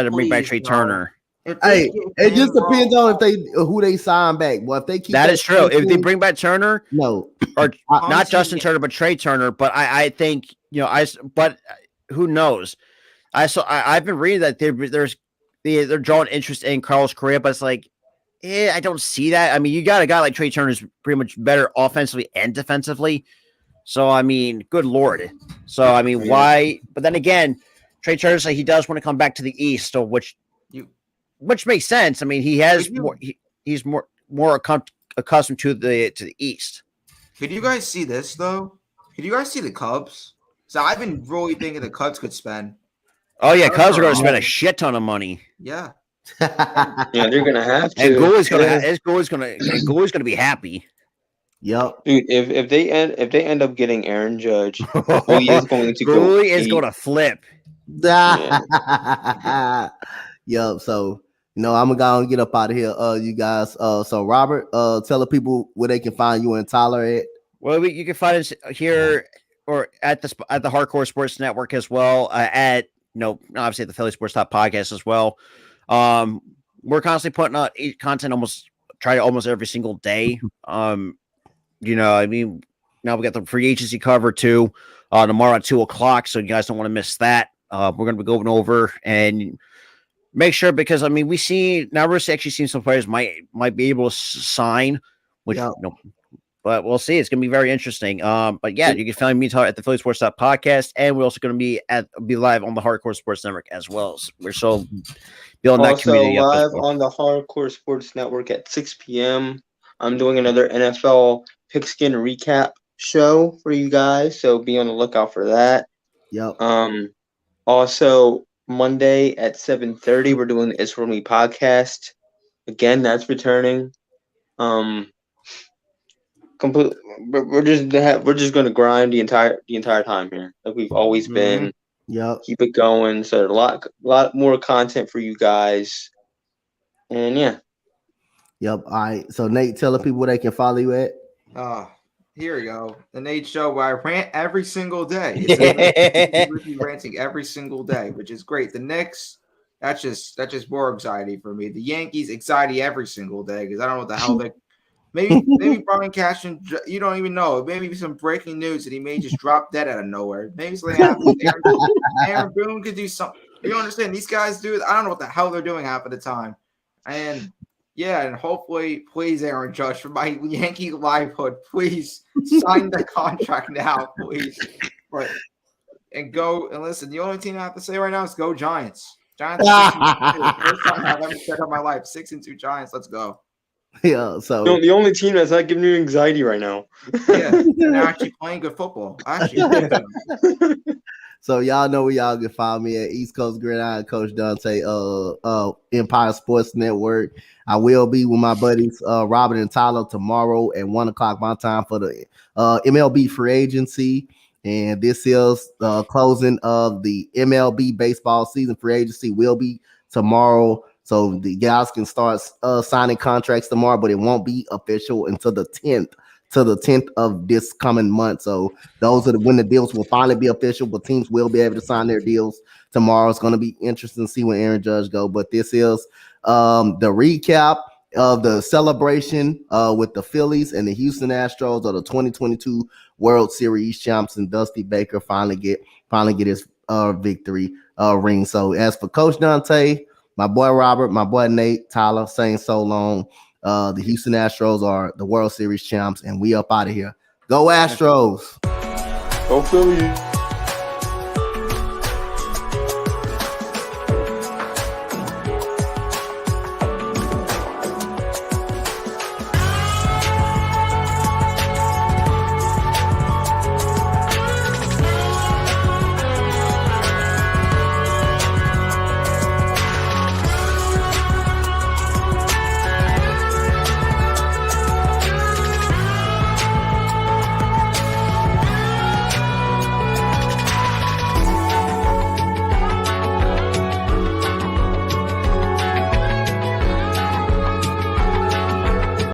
bring back Trey Turner. Hey, it just depends on who they sign back. Well, if they keep that is true. If they bring back Turner, or not Justin Turner, but Trey Turner. But I think but who knows? I've been reading that they're drawing interest in Carlos Correa, but it's like, I don't see that. I mean, you got a guy like Trey Turner who's pretty much better offensively and defensively. So I mean, good lord. So I mean, why? But then again, Trey Turner said he does want to come back to the East, so which makes sense. I mean, he has he's more accustomed to the East. Could you guys see this though? Could you guys see the Cubs? So I've been really thinking the Cubs could spend. Oh yeah, Cubs are going to spend a shit ton of money. Yeah. Yeah, they're going to have to. And Gooley's going to be happy. Yep. Dude, if they end up getting Aaron Judge, Gooley is going to going to flip. Yeah. Yep. So I'm gonna get up out of here, you guys. So Robert, tell the people where they can find you and Tyler at. Well, you can find us here or at the Hardcore Sports Network as well. At obviously the Philly Sports Top Podcast as well. We're constantly putting out content almost every single day. I mean, now we got the free agency cover too. Tomorrow at 2:00, so you guys don't want to miss that. We're gonna be going over and make sure, because I mean, we're actually seeing some players might be able to sign, which but we'll see. It's going to be very interesting. But yeah, you can find me at the Philly Sports Podcast, and we're also going to be live on the Hardcore Sports Network as well. So we're so building that community up. Also live on the Hardcore Sports Network at 6 p.m. I'm doing another NFL Pigskin recap show for you guys, so be on the lookout for that. Yep. Also Monday at 7:30, we're doing the It's For Me podcast. Again, that's returning. We're just going to grind the entire time here, like we've always been. Yeah, keep it going. So a lot more content for you guys, and yeah. Yep. All right. So Nate, tell the people where they can follow you at. Here we go. The Nate Show, where I rant every single day. It's ranting every single day, which is great. The Knicks, that's just more anxiety for me. The Yankees, anxiety every single day because I don't know what the hell they. Maybe Brian Cashman, you don't even know. Maybe some breaking news that he may just drop dead out of nowhere. Maybe something happens. Aaron Boone could do something. You understand? These guys do. I don't know what the hell they're doing half of the time. And yeah, and hopefully, please, Aaron Judge, for my Yankee livelihood, please sign the contract now, please. And go and listen. The only team I have to say right now is go Giants. Giants. 6-2. First time I've ever said in my life, 6-2 Giants. Let's go. Yeah, so the only team that's not giving you anxiety right now. Yeah, they're actually playing good football. So y'all know where y'all can find me at East Coast Gridiron, Coach Dante, Empire Sports Network. I will be with my buddies Robert and Tyler tomorrow at 1:00 my time for the MLB free agency. And this is the closing of the MLB baseball season. Free agency will be tomorrow. So the guys can start signing contracts tomorrow, but it won't be official until the 10th. To the 10th of this coming month. So those are when the deals will finally be official, but teams will be able to sign their deals tomorrow. It's going to be interesting to see when Aaron Judge go. But this is the recap of the celebration with the Phillies and the Houston Astros of the 2022 World Series champs, and Dusty Baker finally get his victory ring. So as for Coach Dante, my boy Robert, my boy Nate, Tyler, saying so long. The Houston Astros are the World Series champs, and we up out of here. Go Astros! Go Phillies!